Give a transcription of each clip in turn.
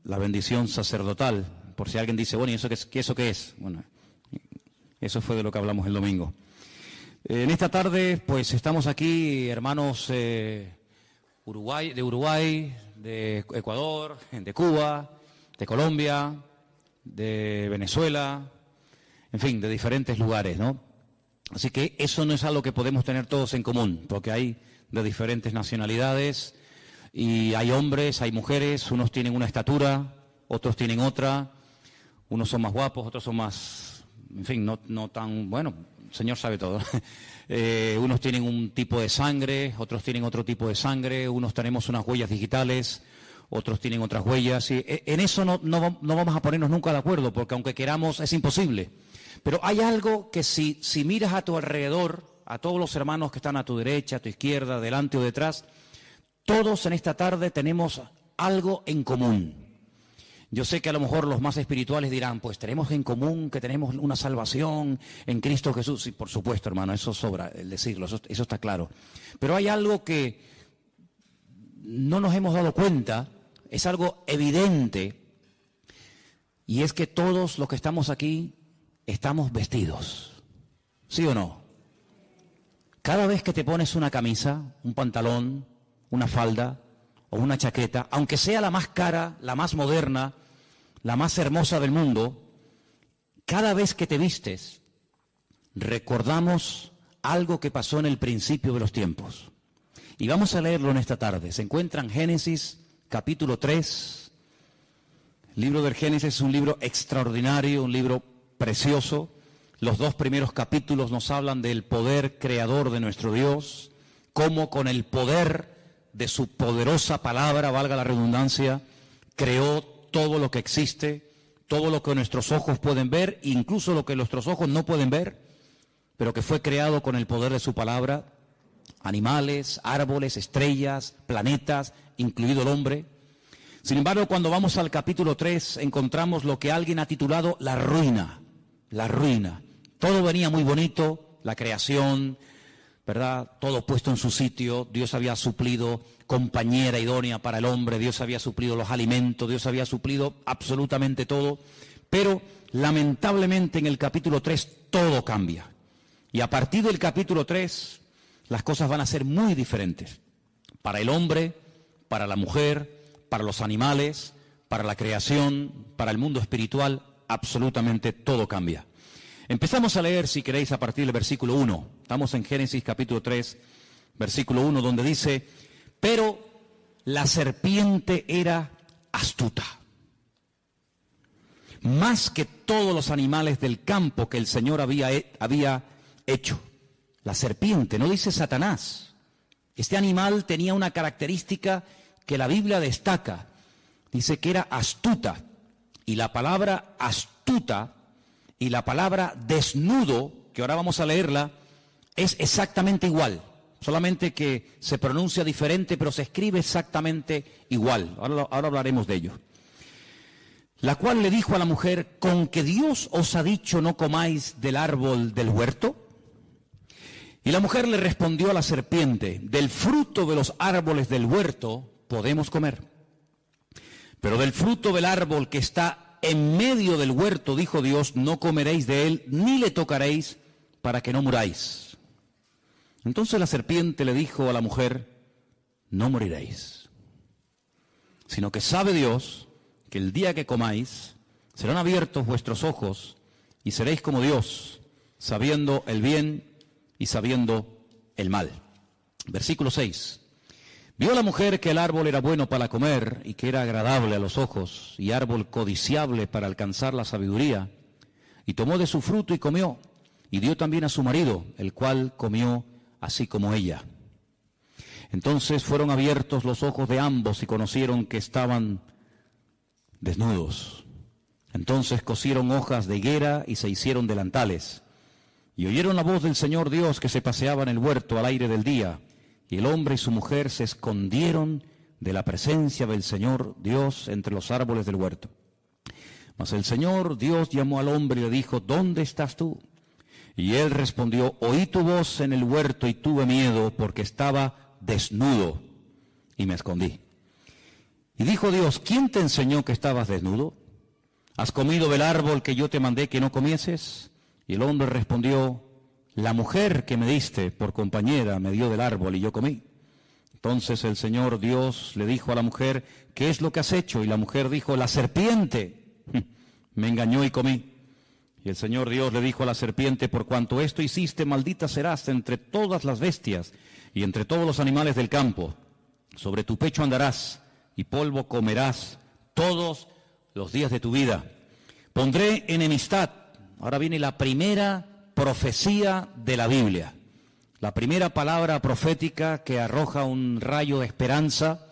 la bendición sacerdotal. Por si alguien dice, bueno, ¿y eso qué es? Bueno, eso fue de lo que hablamos el domingo. En esta tarde, pues estamos aquí, hermanos de Uruguay, de Ecuador, de Cuba, de Colombia, de Venezuela, en fin, de diferentes lugares, ¿no? Así que eso no es algo que podemos tener todos en común, porque hay de diferentes nacionalidades y hay hombres, hay mujeres, unos tienen una estatura, otros tienen otra, unos son más guapos, otros son más, en fin, no tan, bueno, el Señor sabe todo. Unos tienen un tipo de sangre, otros tienen otro tipo de sangre, unos tenemos unas huellas digitales, otros tienen otras huellas, y en eso no vamos a ponernos nunca de acuerdo, porque aunque queramos es imposible. Pero hay algo que si miras a tu alrededor, a todos los hermanos que están a tu derecha, a tu izquierda, delante o detrás, todos en esta tarde tenemos algo en común. Yo sé que a lo mejor los más espirituales dirán, pues tenemos en común que tenemos una salvación en Cristo Jesús. Sí, por supuesto, hermano, eso sobra el decirlo, eso está claro. Pero hay algo que no nos hemos dado cuenta, es algo evidente, y es que todos los que estamos aquí estamos vestidos. ¿Sí o no? Cada vez que te pones una camisa, un pantalón, una falda o una chaqueta, aunque sea la más cara, la más moderna, la más hermosa del mundo, cada vez que te vistes, recordamos algo que pasó en el principio de los tiempos. Y vamos a leerlo en esta tarde. Se encuentra en Génesis, capítulo 3. El libro del Génesis es un libro extraordinario, un libro precioso. Los 2 primeros capítulos nos hablan del poder creador de nuestro Dios, cómo con el poder de su poderosa palabra, valga la redundancia, creó todo lo que existe, todo lo que nuestros ojos pueden ver, incluso lo que nuestros ojos no pueden ver, pero que fue creado con el poder de su palabra, animales, árboles, estrellas, planetas, incluido el hombre. Sin embargo, cuando vamos al capítulo 3, encontramos lo que alguien ha titulado la ruina. La ruina. Todo venía muy bonito, la creación, ¿verdad? Todo puesto en su sitio. Dios había suplido compañera idónea para el hombre, Dios había suplido los alimentos, Dios había suplido absolutamente todo. Pero lamentablemente en el capítulo 3 todo cambia. Y a partir del capítulo 3 las cosas van a ser muy diferentes. Para el hombre, para la mujer, para los animales, para la creación, para el mundo espiritual, absolutamente todo cambia. Empezamos a leer, si queréis, a partir del versículo 1. Estamos en Génesis capítulo 3, versículo 1, donde dice, pero la serpiente era astuta, más que todos los animales del campo que el Señor había hecho. La serpiente, no dice Satanás. Este animal tenía una característica que la Biblia destaca. Dice que era astuta. Y la palabra astuta y la palabra desnudo, que ahora vamos a leerla, es exactamente igual. Solamente que se pronuncia diferente, pero se escribe exactamente igual. Ahora hablaremos de ello. La cual le dijo a la mujer, ¿con que Dios os ha dicho no comáis del árbol del huerto? Y la mujer le respondió a la serpiente, del fruto de los árboles del huerto podemos comer. Pero del fruto del árbol que está en medio del huerto, dijo Dios, no comeréis de él, ni le tocaréis, para que no muráis. Entonces la serpiente le dijo a la mujer, no moriréis, sino que sabe Dios que el día que comáis, serán abiertos vuestros ojos, y seréis como Dios, sabiendo el bien y sabiendo el mal. Versículo 6. Vio la mujer que el árbol era bueno para comer y que era agradable a los ojos y árbol codiciable para alcanzar la sabiduría, y tomó de su fruto y comió, y dio también a su marido, el cual comió así como ella. Entonces fueron abiertos los ojos de ambos y conocieron que estaban desnudos. Entonces cosieron hojas de higuera y se hicieron delantales. Y oyeron la voz del Señor Dios que se paseaba en el huerto al aire del día. Y el hombre y su mujer se escondieron de la presencia del Señor Dios entre los árboles del huerto. Mas el Señor Dios llamó al hombre y le dijo, ¿dónde estás tú? Y él respondió, oí tu voz en el huerto y tuve miedo porque estaba desnudo y me escondí. Y dijo Dios, ¿quién te enseñó que estabas desnudo? ¿Has comido del árbol que yo te mandé que no comieses? Y el hombre respondió, la mujer que me diste por compañera me dio del árbol y yo comí. Entonces el Señor Dios le dijo a la mujer, ¿qué es lo que has hecho? Y la mujer dijo, la serpiente me engañó y comí. Y el Señor Dios le dijo a la serpiente, por cuanto esto hiciste, maldita serás entre todas las bestias y entre todos los animales del campo. Sobre tu pecho andarás y polvo comerás todos los días de tu vida. Pondré enemistad. Ahora viene la primera profecía de la Biblia. La primera palabra profética que arroja un rayo de esperanza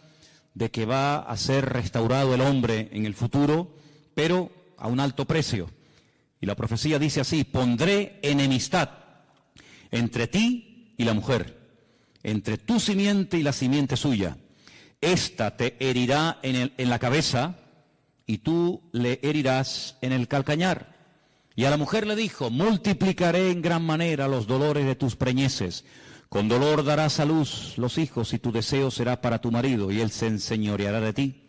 de que va a ser restaurado el hombre en el futuro, pero a un alto precio. Y la profecía dice así, pondré enemistad entre ti y la mujer, entre tu simiente y la simiente suya. Esta te herirá en la cabeza y tú le herirás en el calcañar. Y a la mujer le dijo, multiplicaré en gran manera los dolores de tus preñeces. Con dolor darás a luz los hijos y tu deseo será para tu marido y él se enseñoreará de ti.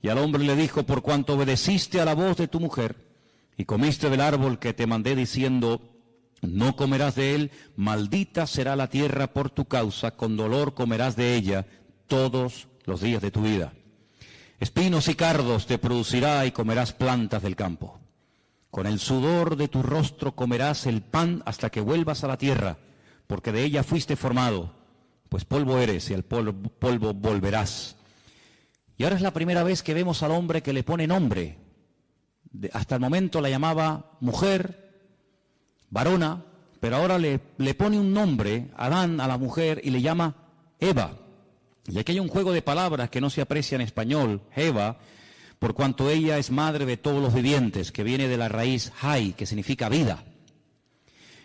Y al hombre le dijo, por cuanto obedeciste a la voz de tu mujer y comiste del árbol que te mandé diciendo, no comerás de él, maldita será la tierra por tu causa, con dolor comerás de ella todos los días de tu vida. Espinos y cardos te producirá y comerás plantas del campo. Con el sudor de tu rostro comerás el pan hasta que vuelvas a la tierra, porque de ella fuiste formado, pues polvo eres y al polvo volverás. Y ahora es la primera vez que vemos al hombre que le pone nombre. Hasta el momento la llamaba mujer, varona, pero ahora le pone un nombre, Adán, a la mujer y le llama Eva. Y aquí hay un juego de palabras que no se aprecia en español, Eva, por cuanto ella es madre de todos los vivientes, que viene de la raíz Hai, que significa vida.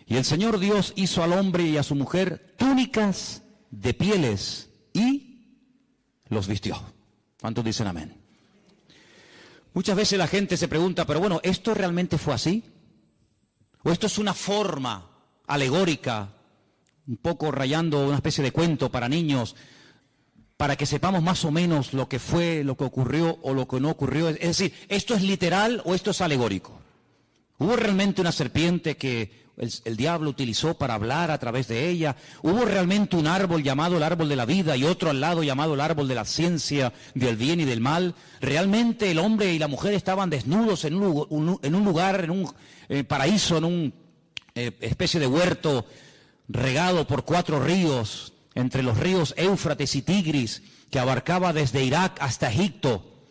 Y el Señor Dios hizo al hombre y a su mujer túnicas de pieles y los vistió. ¿Cuántos dicen amén? Muchas veces la gente se pregunta, pero bueno, ¿esto realmente fue así? ¿O esto es una forma alegórica, un poco rayando una especie de cuento para niños, para que sepamos más o menos lo que fue, lo que ocurrió o lo que no ocurrió? Es decir, ¿esto es literal o esto es alegórico? ¿Hubo realmente una serpiente que el diablo utilizó para hablar a través de ella? ¿Hubo realmente un árbol llamado el árbol de la vida y otro al lado llamado el árbol de la ciencia del bien y del mal? ¿Realmente el hombre y la mujer estaban desnudos en un lugar, en un paraíso, en una especie de huerto regado por 4 ríos, entre los ríos Éufrates y Tigris, que abarcaba desde Irak hasta Egipto?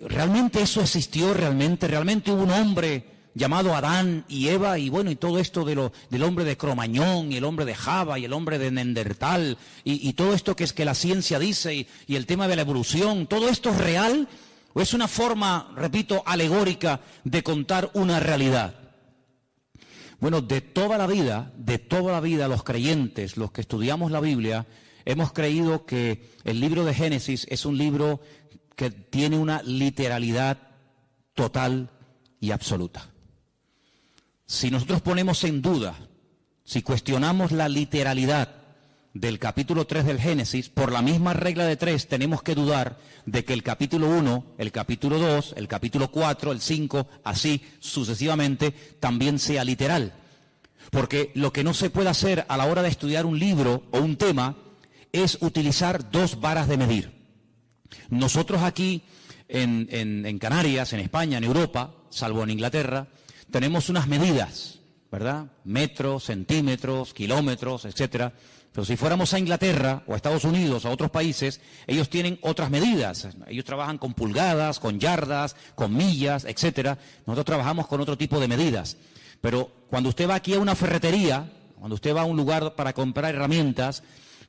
¿Realmente eso existió? ¿Realmente hubo un hombre llamado Adán y Eva? Y bueno, y todo esto del hombre de Cromañón, y el hombre de Java, y el hombre de Neandertal, y todo esto que es que la ciencia dice, y el tema de la evolución, ¿todo esto es real? ¿O es una forma, repito, alegórica de contar una realidad? Bueno, de toda la vida, los creyentes, los que estudiamos la Biblia, hemos creído que el libro de Génesis es un libro que tiene una literalidad total y absoluta. Si nosotros ponemos en duda, si cuestionamos la literalidad del capítulo 3 del Génesis, por la misma regla de 3 tenemos que dudar de que el capítulo 1, el capítulo 2, el capítulo 4, el 5, así sucesivamente, también sea literal. Porque lo que no se puede hacer a la hora de estudiar un libro o un tema es utilizar 2 varas de medir. Nosotros aquí en Canarias, en España, en Europa, salvo en Inglaterra, tenemos unas medidas, ¿verdad? Metros, centímetros, kilómetros, etcétera. Pero si fuéramos a Inglaterra o a Estados Unidos o a otros países, ellos tienen otras medidas. Ellos trabajan con pulgadas, con yardas, con millas, etcétera. Nosotros trabajamos con otro tipo de medidas. Pero cuando usted va aquí a una ferretería, cuando usted va a un lugar para comprar herramientas,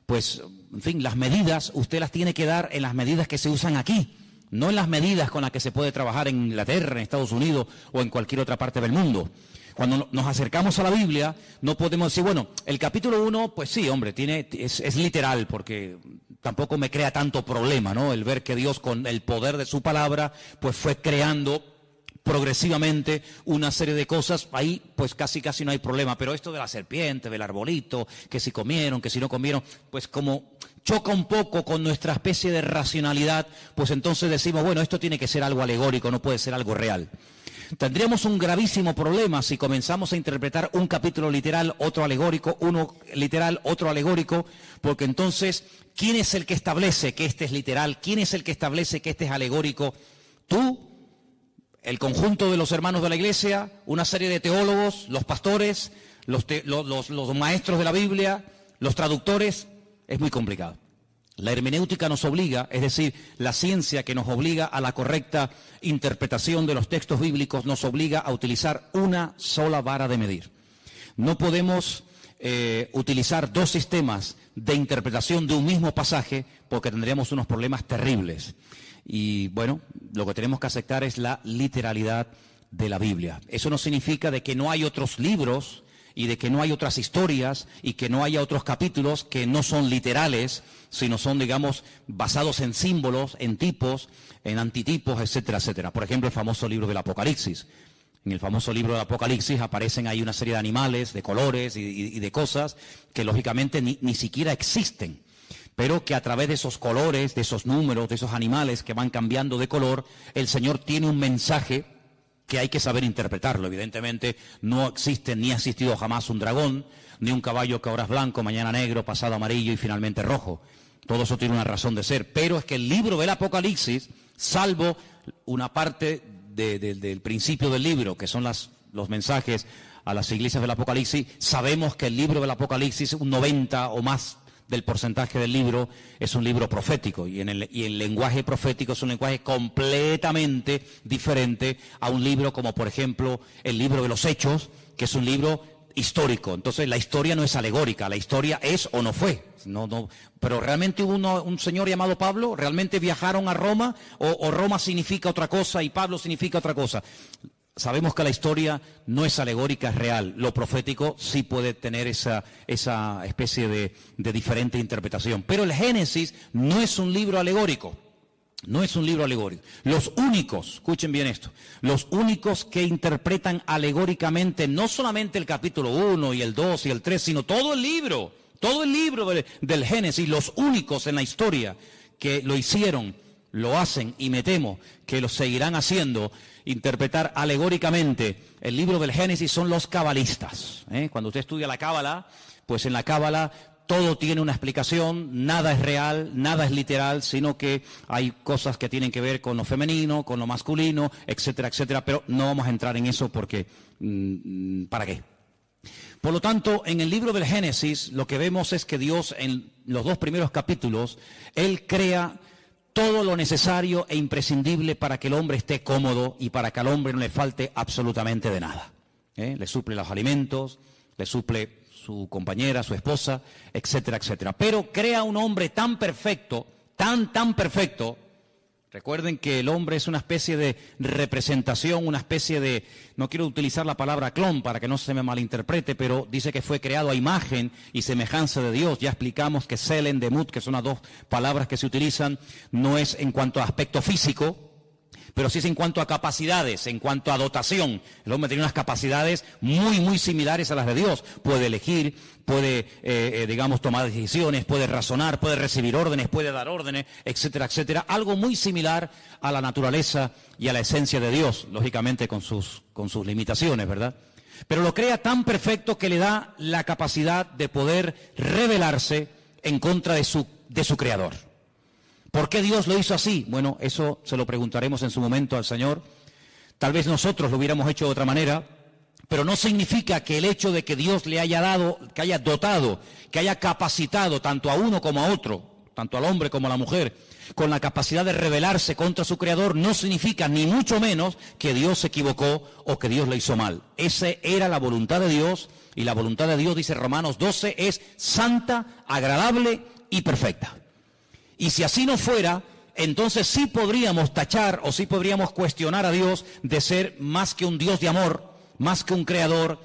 pues, en fin, las medidas usted las tiene que dar en las medidas que se usan aquí, no en las medidas con las que se puede trabajar en Inglaterra, en Estados Unidos o en cualquier otra parte del mundo. Cuando nos acercamos a la Biblia, no podemos decir, bueno, el capítulo 1, pues sí, hombre, es literal, porque tampoco me crea tanto problema, ¿no? El ver que Dios, con el poder de su palabra, pues fue creando progresivamente una serie de cosas. Ahí pues casi no hay problema, pero esto de la serpiente, del arbolito, que si comieron, que si no comieron, pues como choca un poco con nuestra especie de racionalidad, pues entonces decimos, bueno, esto tiene que ser algo alegórico, no puede ser algo real. Tendríamos un gravísimo problema si comenzamos a interpretar un capítulo literal, otro alegórico, uno literal, otro alegórico, porque entonces, ¿quién es el que establece que este es literal? ¿Quién es el que establece que este es alegórico? ¿Tú? ¿El conjunto de los hermanos de la iglesia? ¿Una serie de teólogos? ¿Los pastores? ¿Los maestros de la Biblia? ¿Los traductores? Es muy complicado. La hermenéutica nos obliga, es decir, la ciencia que nos obliga a la correcta interpretación de los textos bíblicos, nos obliga a utilizar una sola vara de medir. No podemos utilizar dos sistemas de interpretación de un mismo pasaje porque tendríamos unos problemas terribles. Y bueno, lo que tenemos que aceptar es la literalidad de la Biblia. Eso no significa de que no hay otros libros y de que no hay otras historias y que no haya otros capítulos que no son literales, sino son, digamos, basados en símbolos, en tipos, en antitipos, etcétera, etcétera. Por ejemplo, el famoso libro del Apocalipsis. En el famoso libro del Apocalipsis aparecen ahí una serie de animales, de colores y de cosas que lógicamente ni siquiera existen, pero que a través de esos colores, de esos números, de esos animales que van cambiando de color, el Señor tiene un mensaje que hay que saber interpretarlo. Evidentemente no existe ni ha existido jamás un dragón, ni un caballo que ahora es blanco, mañana negro, pasado amarillo y finalmente rojo. Todo eso tiene una razón de ser, pero es que el libro del Apocalipsis, salvo una parte del principio del libro, que son los mensajes a las iglesias del Apocalipsis, sabemos que el libro del Apocalipsis, un 90 o más del porcentaje del libro, es un libro profético, y el lenguaje profético es un lenguaje completamente diferente a un libro como, por ejemplo, el libro de los Hechos, que es un libro histórico. Entonces la historia no es alegórica, la historia es o no fue. Pero realmente hubo un señor llamado Pablo, realmente viajaron a Roma, o Roma significa otra cosa y Pablo significa otra cosa. Sabemos que la historia no es alegórica, es real. Lo profético sí puede tener esa especie de diferente interpretación. Pero el Génesis no es un libro alegórico. No es un libro alegórico. Los únicos, escuchen bien esto, los únicos que interpretan alegóricamente no solamente el capítulo 1 y el 2 y el 3, sino todo el libro del Génesis, los únicos en la historia que lo hicieron, lo hacen y me temo que lo seguirán haciendo, interpretar alegóricamente el libro del Génesis, son los cabalistas. Cuando usted estudia la Cábala, pues en la Cábala todo tiene una explicación, nada es real, nada es literal, sino que hay cosas que tienen que ver con lo femenino, con lo masculino, etcétera, etcétera, pero no vamos a entrar en eso porque, ¿para qué? Por lo tanto, en el libro del Génesis lo que vemos es que Dios en los 2 primeros capítulos, Él crea todo lo necesario e imprescindible para que el hombre esté cómodo y para que al hombre no le falte absolutamente de nada. Le suple los alimentos, le suple su compañera, su esposa, etcétera, etcétera. Pero crea un hombre tan perfecto, tan perfecto. Recuerden que el hombre es una especie de representación, una especie de, no quiero utilizar la palabra clon para que no se me malinterprete, pero dice que fue creado a imagen y semejanza de Dios. Ya explicamos que Selen, Demut, que son las 2 palabras que se utilizan, no es en cuanto a aspecto físico, pero sí es en cuanto a capacidades, en cuanto a dotación. El hombre tiene unas capacidades muy similares a las de Dios. Puede elegir, puede, tomar decisiones, puede razonar, puede recibir órdenes, puede dar órdenes, etcétera, etcétera. Algo muy similar a la naturaleza y a la esencia de Dios, lógicamente con sus limitaciones, ¿verdad? Pero lo crea tan perfecto que le da la capacidad de poder rebelarse en contra de su Creador. ¿Por qué Dios lo hizo así? Bueno, eso se lo preguntaremos en su momento al Señor. Tal vez nosotros lo hubiéramos hecho de otra manera, pero no significa que el hecho de que Dios le haya dado, que haya dotado, que haya capacitado tanto a uno como a otro, tanto al hombre como a la mujer, con la capacidad de rebelarse contra su Creador, no significa ni mucho menos que Dios se equivocó o que Dios le hizo mal. Esa era la voluntad de Dios, y la voluntad de Dios, dice Romanos 12, es santa, agradable y perfecta. Y si así no fuera, entonces sí podríamos tachar o sí podríamos cuestionar a Dios de ser más que un Dios de amor, más que un creador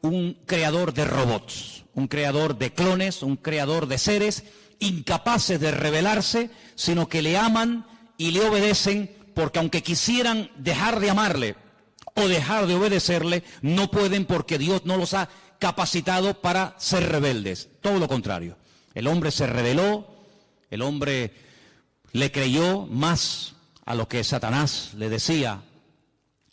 de robots, un creador de clones, un creador de seres incapaces de rebelarse, sino que le aman y le obedecen, porque aunque quisieran dejar de amarle o dejar de obedecerle, no pueden porque Dios no los ha capacitado para ser rebeldes. Todo lo contrario. El hombre se rebeló, El hombre le creyó más a lo que Satanás le decía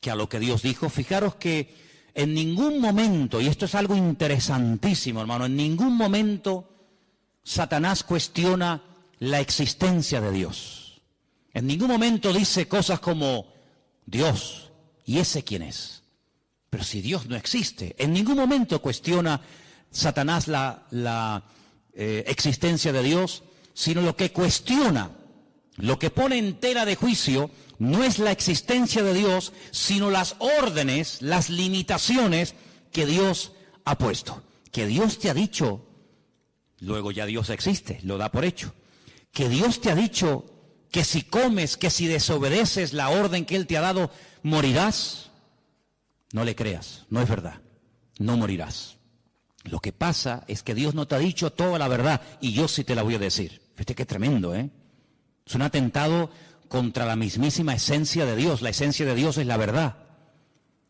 que a lo que Dios dijo. Fijaros que en ningún momento, y esto es algo interesantísimo, hermano, en ningún momento Satanás cuestiona la existencia de Dios. En ningún momento dice cosas como Dios, ¿y ese quién es? Pero si Dios no existe, en ningún momento cuestiona Satanás la existencia de Dios, sino lo que cuestiona, lo que pone en tela de juicio, no es la existencia de Dios, sino las órdenes, las limitaciones que Dios ha puesto. Que Dios te ha dicho, luego ya Dios existe, lo da por hecho. Que Dios te ha dicho que si comes, que si desobedeces la orden que Él te ha dado, morirás. No le creas, no es verdad, no morirás. Lo que pasa es que Dios no te ha dicho toda la verdad y yo sí te la voy a decir. Fíjate qué tremendo, ¿eh? Es un atentado contra la mismísima esencia de Dios. La esencia de Dios es la verdad.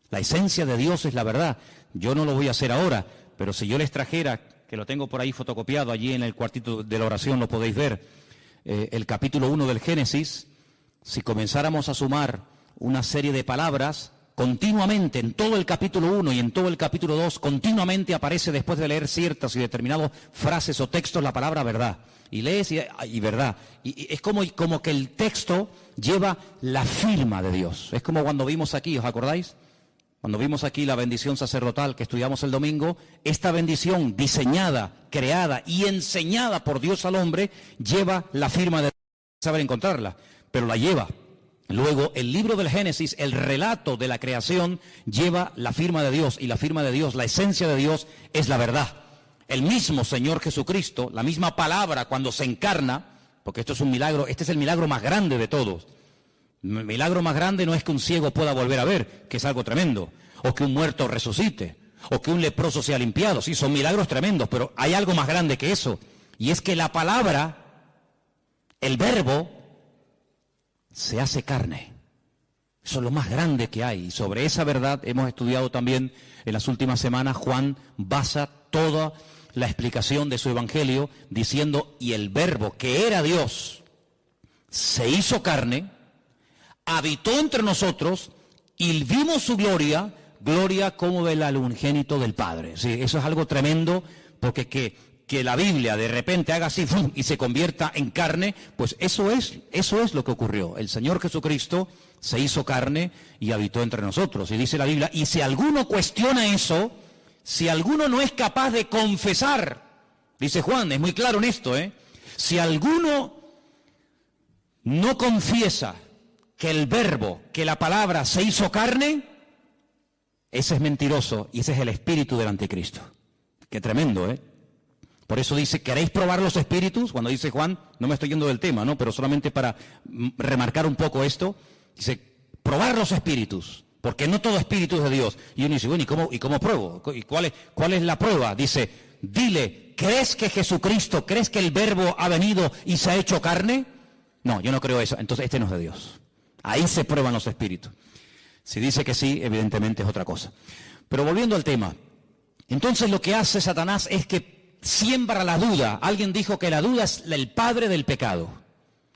La esencia de Dios es la verdad. Yo no lo voy a hacer ahora, pero si yo les trajera, que lo tengo por ahí fotocopiado, allí en el cuartito de la oración lo podéis ver, el capítulo 1 del Génesis, si comenzáramos a sumar una serie de palabras, continuamente, en todo el capítulo 1 y en todo el capítulo 2, continuamente aparece después de leer ciertas y determinadas frases o textos la palabra verdad. Y lees y verdad. Y es como que el texto lleva la firma de Dios. Es como cuando vimos aquí, ¿os acordáis? Cuando vimos aquí la bendición sacerdotal que estudiamos el domingo, esta bendición diseñada, creada y enseñada por Dios al hombre, lleva la firma de Dios. Saber encontrarla, pero la lleva. Luego, el libro del Génesis, el relato de la creación, lleva la firma de Dios, y la firma de Dios, la esencia de Dios, es la verdad. El mismo Señor Jesucristo, la misma palabra cuando se encarna, porque esto es un milagro, este es el milagro más grande de todos. El milagro más grande no es que un ciego pueda volver a ver, que es algo tremendo, o que un muerto resucite, o que un leproso sea limpiado. Sí, son milagros tremendos, pero hay algo más grande que eso, y es que la palabra, el verbo, se hace carne. Eso es lo más grande que hay. Y sobre esa verdad hemos estudiado también en las últimas semanas. Juan basa toda la explicación de su evangelio diciendo, y el verbo que era Dios se hizo carne, habitó entre nosotros y vimos su gloria, gloria como del unigénito del Padre. Sí, eso es algo tremendo, porque que la Biblia de repente haga así y se convierta en carne, pues eso es lo que ocurrió. El Señor Jesucristo se hizo carne y habitó entre nosotros. Y dice la Biblia, y si alguno cuestiona eso, si alguno no es capaz de confesar, dice Juan, es muy claro en esto, si alguno no confiesa que el verbo, que la palabra se hizo carne, ese es mentiroso y ese es el espíritu del anticristo. Qué tremendo, Por eso dice, ¿queréis probar los espíritus? Cuando dice Juan, no me estoy yendo del tema, ¿no? Pero solamente para remarcar un poco esto, dice, probar los espíritus, porque no todo espíritu es de Dios. Y uno dice, bueno, ¿y cómo pruebo? ¿Y cuál es la prueba? Dice, dile, ¿crees que Jesucristo, crees que el verbo ha venido y se ha hecho carne? No, yo no creo eso. Entonces este no es de Dios. Ahí se prueban los espíritus. Si dice que sí, evidentemente es otra cosa. Pero volviendo al tema, entonces lo que hace Satanás es que siembra la duda. Alguien dijo que la duda es el padre del pecado.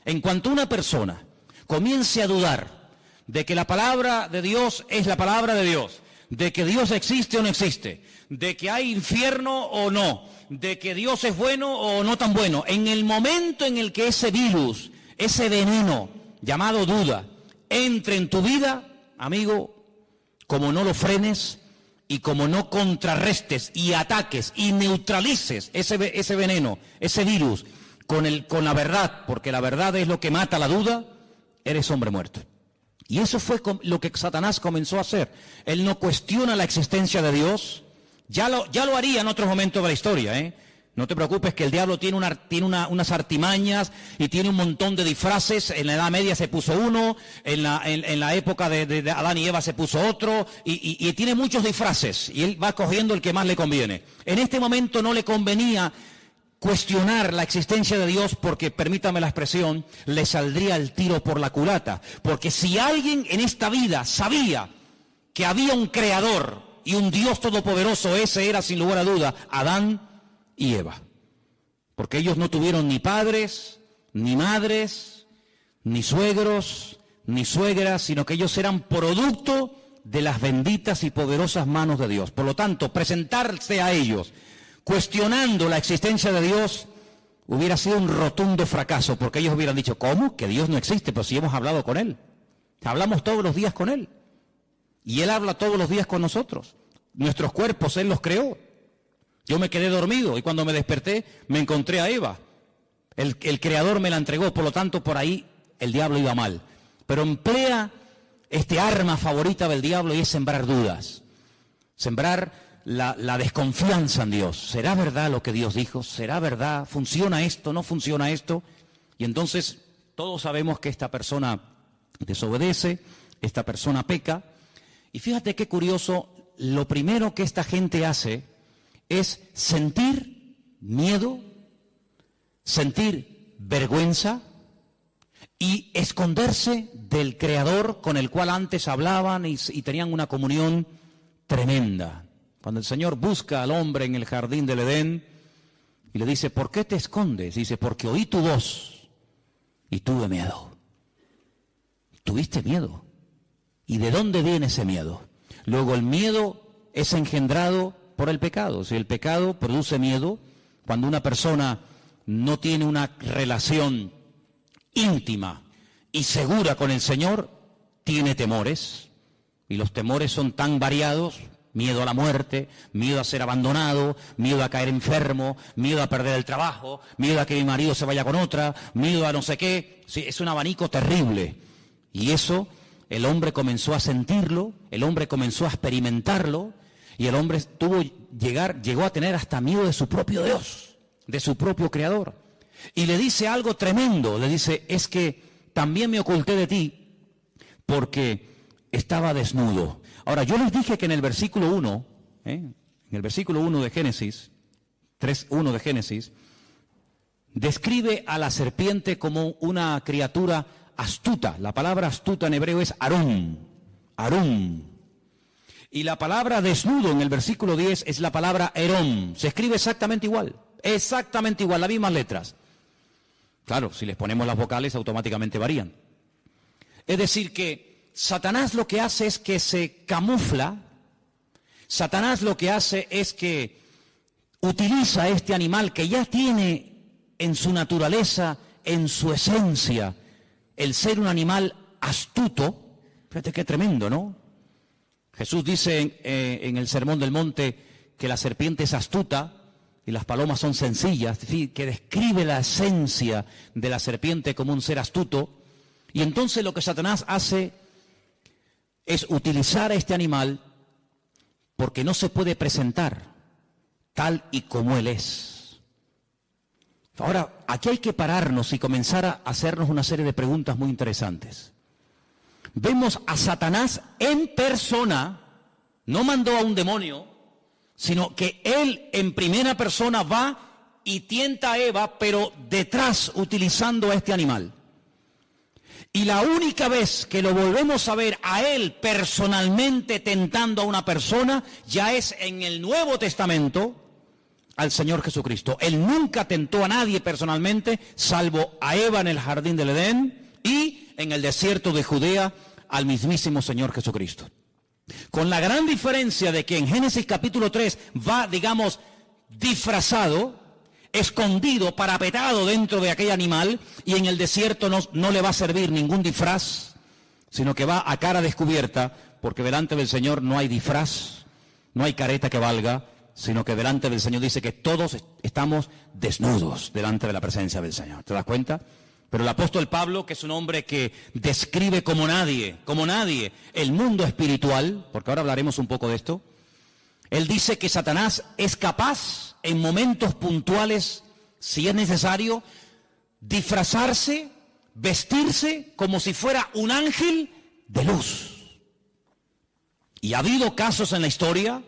En cuanto una persona comience a dudar de que la palabra de Dios es la palabra de Dios, de que Dios existe o no existe, de que hay infierno o no, de que Dios es bueno o no tan bueno, en el momento en el que ese virus, ese veneno llamado duda, entre en tu vida, amigo, como no lo frenes, y como no contrarrestes y ataques y neutralices ese veneno, ese virus, con la verdad, porque la verdad es lo que mata la duda, eres hombre muerto. Y eso fue lo que Satanás comenzó a hacer. Él no cuestiona la existencia de Dios, ya lo haría en otros momentos de la historia, No te preocupes que el diablo tiene unas artimañas y tiene un montón de disfraces. En la Edad Media se puso uno, en la época de Adán y Eva se puso otro, y tiene muchos disfraces, y él va cogiendo el que más le conviene. En este momento no le convenía cuestionar la existencia de Dios porque, permítame la expresión, le saldría el tiro por la culata. Porque si alguien en esta vida sabía que había un creador y un Dios todopoderoso, ese era sin lugar a duda Adán y Eva, porque ellos no tuvieron ni padres, ni madres, ni suegros, ni suegras, sino que ellos eran producto de las benditas y poderosas manos de Dios. Por lo tanto, presentarse a ellos cuestionando la existencia de Dios hubiera sido un rotundo fracaso, porque ellos hubieran dicho, ¿cómo? Que Dios no existe, pero si hemos hablado con Él. Hablamos todos los días con Él. Y Él habla todos los días con nosotros. Nuestros cuerpos Él los creó. Yo me quedé dormido y cuando me desperté me encontré a Eva. El Creador me la entregó, por lo tanto por ahí el diablo iba mal. Pero emplea este arma favorita del diablo y es sembrar dudas. Sembrar la desconfianza en Dios. ¿Será verdad lo que Dios dijo? ¿Será verdad? ¿Funciona esto? ¿No funciona esto? Y entonces todos sabemos que esta persona desobedece, esta persona peca. Y fíjate qué curioso, lo primero que esta gente hace es sentir miedo, sentir vergüenza y esconderse del Creador con el cual antes hablaban y tenían una comunión tremenda. Cuando el Señor busca al hombre en el jardín del Edén y le dice, ¿por qué te escondes? Dice, porque oí tu voz y tuve miedo. ¿Tuviste miedo? ¿Y de dónde viene ese miedo? Luego el miedo es engendrado por el pecado. Si el pecado produce miedo, cuando una persona no tiene una relación íntima y segura con el Señor, tiene temores. Y los temores son tan variados: miedo a la muerte, miedo a ser abandonado, miedo a caer enfermo, miedo a perder el trabajo, miedo a que mi marido se vaya con otra, miedo a no sé qué. Sí, es un abanico terrible. Y eso el hombre comenzó a sentirlo, el hombre comenzó a experimentarlo, y el hombre llegó a tener hasta miedo de su propio Dios, de su propio Creador. Y le dice algo tremendo, le dice, es que también me oculté de ti porque estaba desnudo. Ahora, yo les dije que en el versículo 1, en el versículo 1 de Génesis, 3:1 de Génesis, describe a la serpiente como una criatura astuta. La palabra astuta en hebreo es arum, arum. Y la palabra desnudo en el versículo 10 es la palabra erom. Se escribe exactamente igual, las mismas letras. Claro, si les ponemos las vocales automáticamente varían. Es decir que Satanás lo que hace es que se camufla. Satanás lo que hace es que utiliza este animal que ya tiene en su naturaleza, en su esencia, el ser un animal astuto. Fíjate qué tremendo, ¿no? Jesús dice en el Sermón del Monte que la serpiente es astuta y las palomas son sencillas, es decir, que describe la esencia de la serpiente como un ser astuto. Y entonces lo que Satanás hace es utilizar a este animal porque no se puede presentar tal y como él es. Ahora, aquí hay que pararnos y comenzar a hacernos una serie de preguntas muy interesantes. Vemos a Satanás en persona, no mandó a un demonio, sino que él en primera persona va y tienta a Eva, pero detrás utilizando a este animal. Y la única vez que lo volvemos a ver a él personalmente tentando a una persona, ya es en el Nuevo Testamento al Señor Jesucristo. Él nunca tentó a nadie personalmente, salvo a Eva en el jardín del Edén y en el desierto de Judea al mismísimo Señor Jesucristo. Con la gran diferencia de que en Génesis capítulo 3 va, digamos, disfrazado, escondido, parapetado dentro de aquel animal, y en el desierto no le va a servir ningún disfraz, sino que va a cara descubierta, porque delante del Señor no hay disfraz, no hay careta que valga, sino que delante del Señor dice que todos estamos desnudos delante de la presencia del Señor. ¿Te das cuenta? Pero el apóstol Pablo, que es un hombre que describe como nadie, el mundo espiritual, porque ahora hablaremos un poco de esto, él dice que Satanás es capaz, en momentos puntuales, si es necesario, disfrazarse, vestirse como si fuera un ángel de luz. Y ha habido casos en la historia,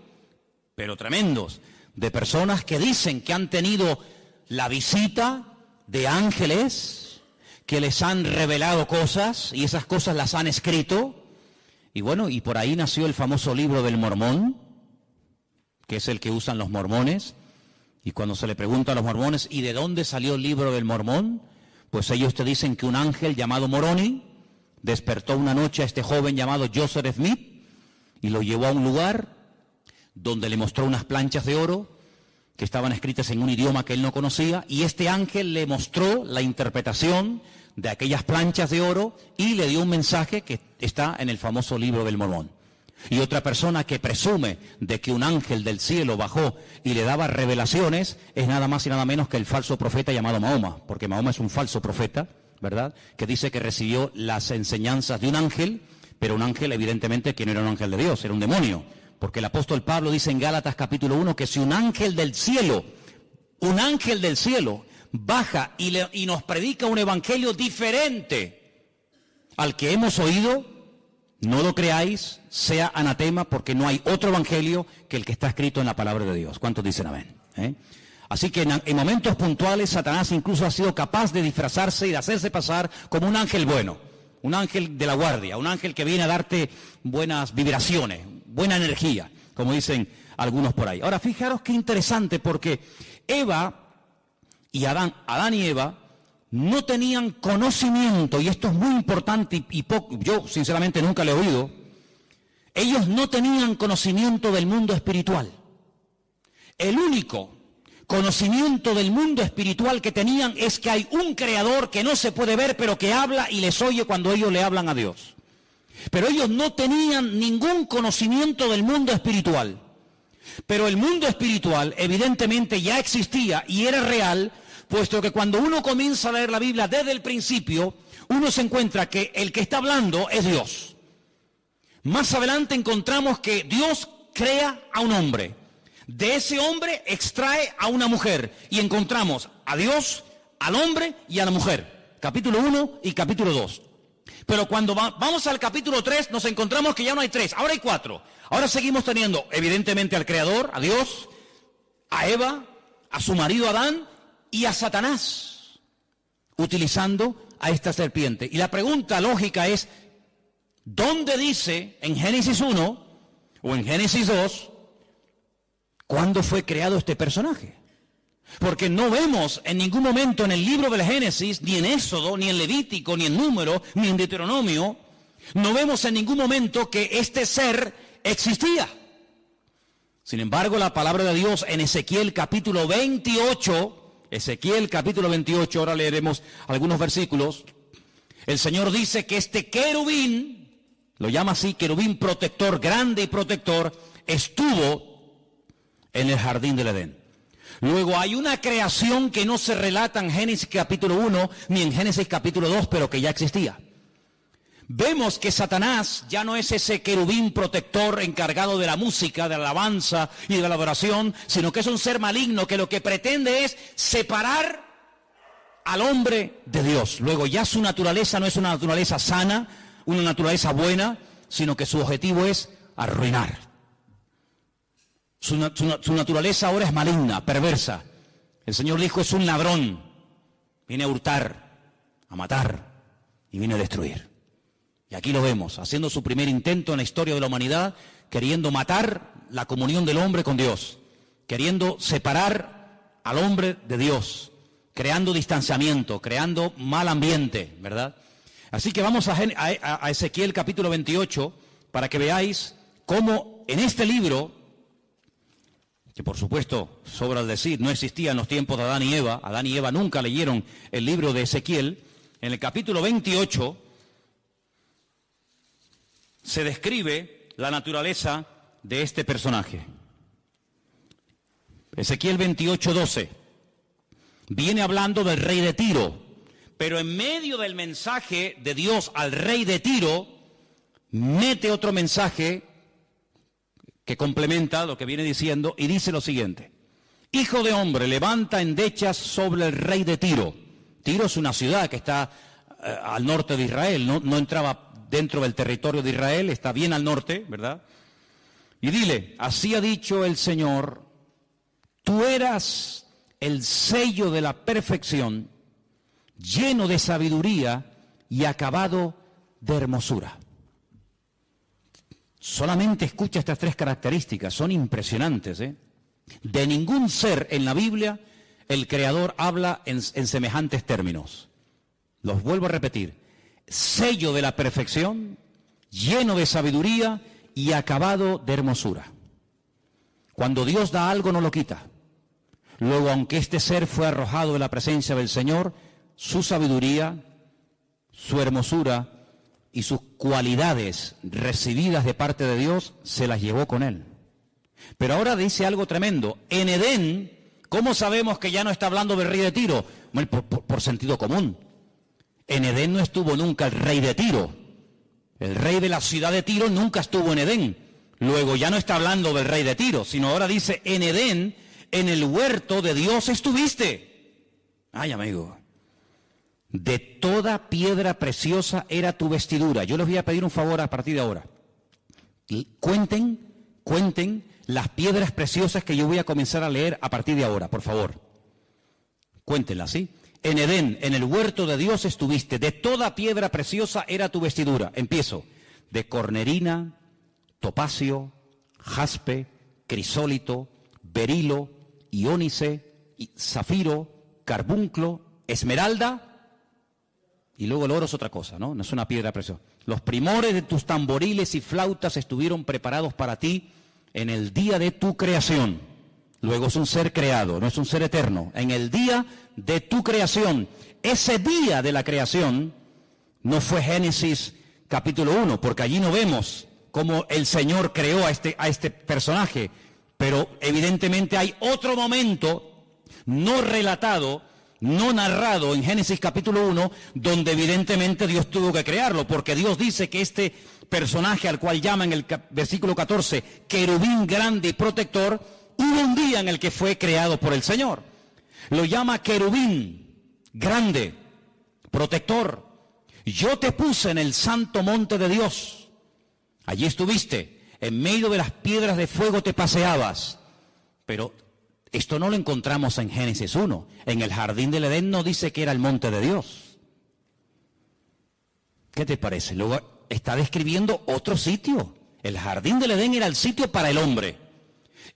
pero tremendos, de personas que dicen que han tenido la visita de ángeles que les han revelado cosas y esas cosas las han escrito. Y bueno, y por ahí nació el famoso libro del Mormón, que es el que usan los mormones. Y cuando se le pregunta a los mormones, ¿y de dónde salió el libro del Mormón? Pues ellos te dicen que un ángel llamado Moroni despertó una noche a este joven llamado Joseph Smith y lo llevó a un lugar donde le mostró unas planchas de oro que estaban escritas en un idioma que él no conocía, y este ángel le mostró la interpretación de aquellas planchas de oro y le dio un mensaje que está en el famoso libro del Mormón. Y otra persona que presume de que un ángel del cielo bajó y le daba revelaciones es nada más y nada menos que el falso profeta llamado Mahoma, porque Mahoma es un falso profeta, ¿verdad?, que dice que recibió las enseñanzas de un ángel, pero un ángel evidentemente que no era un ángel de Dios, era un demonio, porque el apóstol Pablo dice en Gálatas capítulo 1 que si un ángel del cielo baja y nos predica un evangelio diferente al que hemos oído, no lo creáis, sea anatema, porque no hay otro evangelio que el que está escrito en la palabra de Dios. ¿Cuántos dicen amén? Así que en momentos puntuales Satanás incluso ha sido capaz de disfrazarse y de hacerse pasar como un ángel bueno, un ángel de la guardia, un ángel que viene a darte buenas vibraciones, buena energía, como dicen algunos por ahí. Ahora, fijaros qué interesante, porque Adán y Eva no tenían conocimiento, y esto es muy importante yo sinceramente nunca lo he oído. Ellos no tenían conocimiento del mundo espiritual. El único conocimiento del mundo espiritual que tenían es que hay un creador que no se puede ver, pero que habla y les oye cuando ellos le hablan a Dios. Pero ellos no tenían ningún conocimiento del mundo espiritual. Pero el mundo espiritual evidentemente ya existía y era real, puesto que cuando uno comienza a leer la Biblia desde el principio, uno se encuentra que el que está hablando es Dios. Más adelante encontramos que Dios crea a un hombre. De ese hombre extrae a una mujer. Y encontramos a Dios, al hombre y a la mujer. Capítulo 1 y capítulo 2. Pero cuando vamos al capítulo 3 nos encontramos que ya no hay 3, ahora hay 4. Ahora seguimos teniendo evidentemente al Creador, a Dios, a Eva, a su marido Adán y a Satanás, utilizando a esta serpiente. Y la pregunta lógica es, ¿dónde dice en Génesis 1 o en Génesis 2 cuándo fue creado este personaje? Porque no vemos en ningún momento en el libro del Génesis, ni en Éxodo, ni en Levítico, ni en Número, ni en Deuteronomio, no vemos en ningún momento que este ser existía. Sin embargo, la palabra de Dios en Ezequiel capítulo 28, ahora leeremos algunos versículos, el Señor dice que este querubín, lo llama así, querubín protector, grande y protector, estuvo en el jardín del Edén. Luego hay una creación que no se relata en Génesis capítulo 1 ni en Génesis capítulo 2, pero que ya existía. Vemos que Satanás ya no es ese querubín protector encargado de la música, de la alabanza y de la adoración, sino que es un ser maligno que lo que pretende es separar al hombre de Dios. Luego ya su naturaleza no es una naturaleza sana, una naturaleza buena, sino que su objetivo es arruinar. Su naturaleza ahora es maligna, perversa. El Señor dijo, es un ladrón. Viene a hurtar, a matar y viene a destruir. Y aquí lo vemos, haciendo su primer intento en la historia de la humanidad, queriendo matar la comunión del hombre con Dios, queriendo separar al hombre de Dios, creando distanciamiento, creando mal ambiente, ¿verdad? Así que vamos a Ezequiel capítulo 28 para que veáis cómo en este libro, que por supuesto, sobra el decir, no existía en los tiempos de Adán y Eva. Adán y Eva nunca leyeron el libro de Ezequiel. En el capítulo 28 se describe la naturaleza de este personaje. Ezequiel 28:12 viene hablando del rey de Tiro, pero en medio del mensaje de Dios al rey de Tiro, mete otro mensaje que complementa lo que viene diciendo, y dice lo siguiente: Hijo de hombre, levanta endechas sobre el rey de Tiro. Tiro es una ciudad que está al norte de Israel, no entraba dentro del territorio de Israel, está bien al norte, ¿verdad? Y dile, así ha dicho el Señor, tú eras el sello de la perfección, lleno de sabiduría y acabado de hermosura. Solamente escucha estas 3 características, son impresionantes, ¿eh? De ningún ser en la Biblia el Creador habla en semejantes términos. Los vuelvo a repetir. Sello de la perfección, lleno de sabiduría y acabado de hermosura. Cuando Dios da algo, no lo quita. Luego, aunque este ser fue arrojado de la presencia del Señor, su sabiduría, su hermosura y sus cualidades recibidas de parte de Dios, se las llevó con él. Pero ahora dice algo tremendo. En Edén, ¿cómo sabemos que ya no está hablando del rey de Tiro? Bueno, por sentido común. En Edén no estuvo nunca el rey de Tiro. El rey de la ciudad de Tiro nunca estuvo en Edén. Luego ya no está hablando del rey de Tiro, sino ahora dice, en Edén, en el huerto de Dios estuviste. Ay, amigo. De toda piedra preciosa era tu vestidura. Yo les voy a pedir un favor a partir de ahora. Cuenten las piedras preciosas que yo voy a comenzar a leer a partir de ahora, por favor. Cuéntenlas, ¿sí? En Edén, en el huerto de Dios estuviste. De toda piedra preciosa era tu vestidura. Empiezo. De cornerina, topacio, jaspe, crisólito, berilo, iónice, zafiro, carbunclo, esmeralda, y luego el oro es otra cosa, ¿no? No es una piedra preciosa. Los primores de tus tamboriles y flautas estuvieron preparados para ti en el día de tu creación. Luego es un ser creado, no es un ser eterno. En el día de tu creación. Ese día de la creación no fue Génesis capítulo 1, porque allí no vemos cómo el Señor creó a este personaje, pero evidentemente hay otro momento no relatado, no narrado en Génesis capítulo 1, donde evidentemente Dios tuvo que crearlo, porque Dios dice que este personaje al cual llama en el versículo 14, querubín grande y protector, hubo un día en el que fue creado por el Señor. Lo llama querubín grande, protector. Yo te puse en el santo monte de Dios. Allí estuviste, en medio de las piedras de fuego te paseabas. Pero esto no lo encontramos en Génesis 1. En el jardín del Edén no dice que era el monte de Dios. ¿Qué te parece? Luego está describiendo otro sitio. El jardín del Edén era el sitio para el hombre.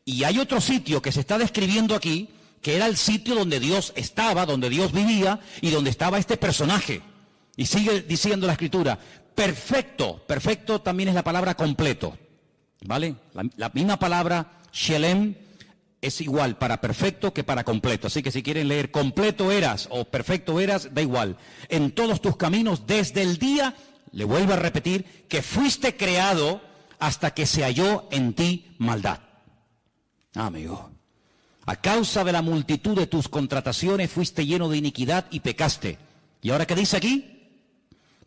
Y hay otro sitio que se está describiendo aquí, que era el sitio donde Dios estaba, donde Dios vivía y donde estaba este personaje. Y sigue diciendo la Escritura, perfecto, perfecto también es la palabra completo, ¿vale? La misma palabra, shelem, es igual para perfecto que para completo. Así que si quieren leer completo eras o perfecto eras, da igual. En todos tus caminos, desde el día, le vuelvo a repetir, que fuiste creado hasta que se halló en ti maldad. Amigo, a causa de la multitud de tus contrataciones fuiste lleno de iniquidad y pecaste. ¿Y ahora qué dice aquí?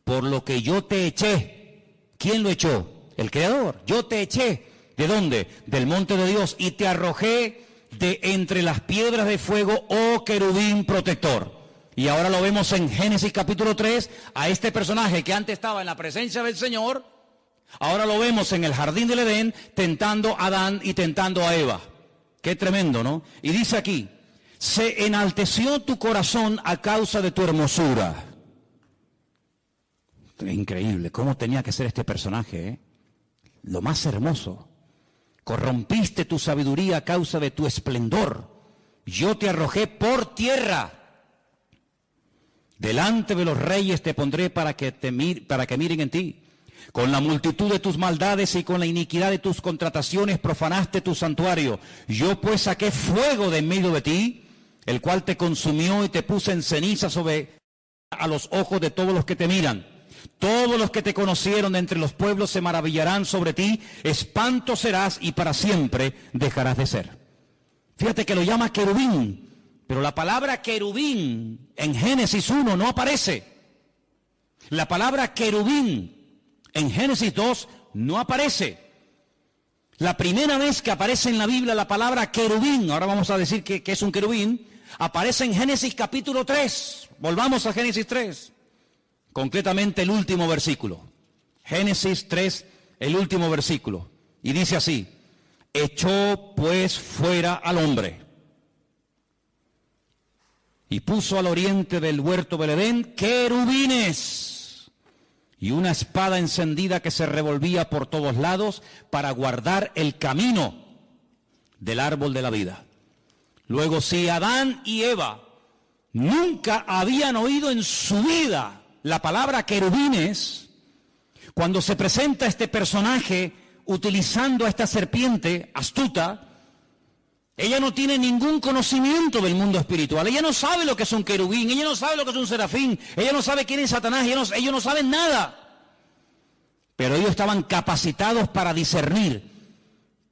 Por lo que yo te eché. ¿Quién lo echó? El Creador. Yo te eché. ¿De dónde? Del monte de Dios. Y te arrojé de entre las piedras de fuego, oh querubín protector. Y ahora lo vemos en Génesis capítulo 3, a este personaje que antes estaba en la presencia del Señor, ahora lo vemos en el jardín del Edén, tentando a Adán y tentando a Eva. Qué tremendo, ¿no? Y dice aquí, se enalteció tu corazón a causa de tu hermosura. Increíble, ¿cómo tenía que ser este personaje, eh? Lo más hermoso. Corrompiste tu sabiduría a causa de tu esplendor. Yo te arrojé por tierra. Delante de los reyes te pondré para que miren en ti. Con la multitud de tus maldades y con la iniquidad de tus contrataciones profanaste tu santuario. Yo pues saqué fuego de en medio de ti, el cual te consumió y te puse en ceniza sobre a los ojos de todos los que te miran. Todos los que te conocieron de entre los pueblos se maravillarán sobre ti, espanto serás y para siempre dejarás de ser. Fíjate que lo llama querubín, pero la palabra querubín en Génesis 1 no aparece. La palabra querubín en Génesis 2 no aparece. La primera vez que aparece en la Biblia la palabra querubín, ahora vamos a decir que es un querubín, aparece en Génesis capítulo 3. Volvamos a Génesis 3. Concretamente el último versículo. Génesis 3, el último versículo. Y dice así, echó pues fuera al hombre y puso al oriente del huerto del Edén querubines y una espada encendida que se revolvía por todos lados para guardar el camino del árbol de la vida. Luego, si Adán y Eva nunca habían oído en su vida la palabra querubines, cuando se presenta este personaje utilizando a esta serpiente astuta, ella no tiene ningún conocimiento del mundo espiritual. Ella no sabe lo que es un querubín, ella no sabe lo que es un serafín, ella no sabe quién es Satanás, ellos no saben nada. Pero ellos estaban capacitados para discernir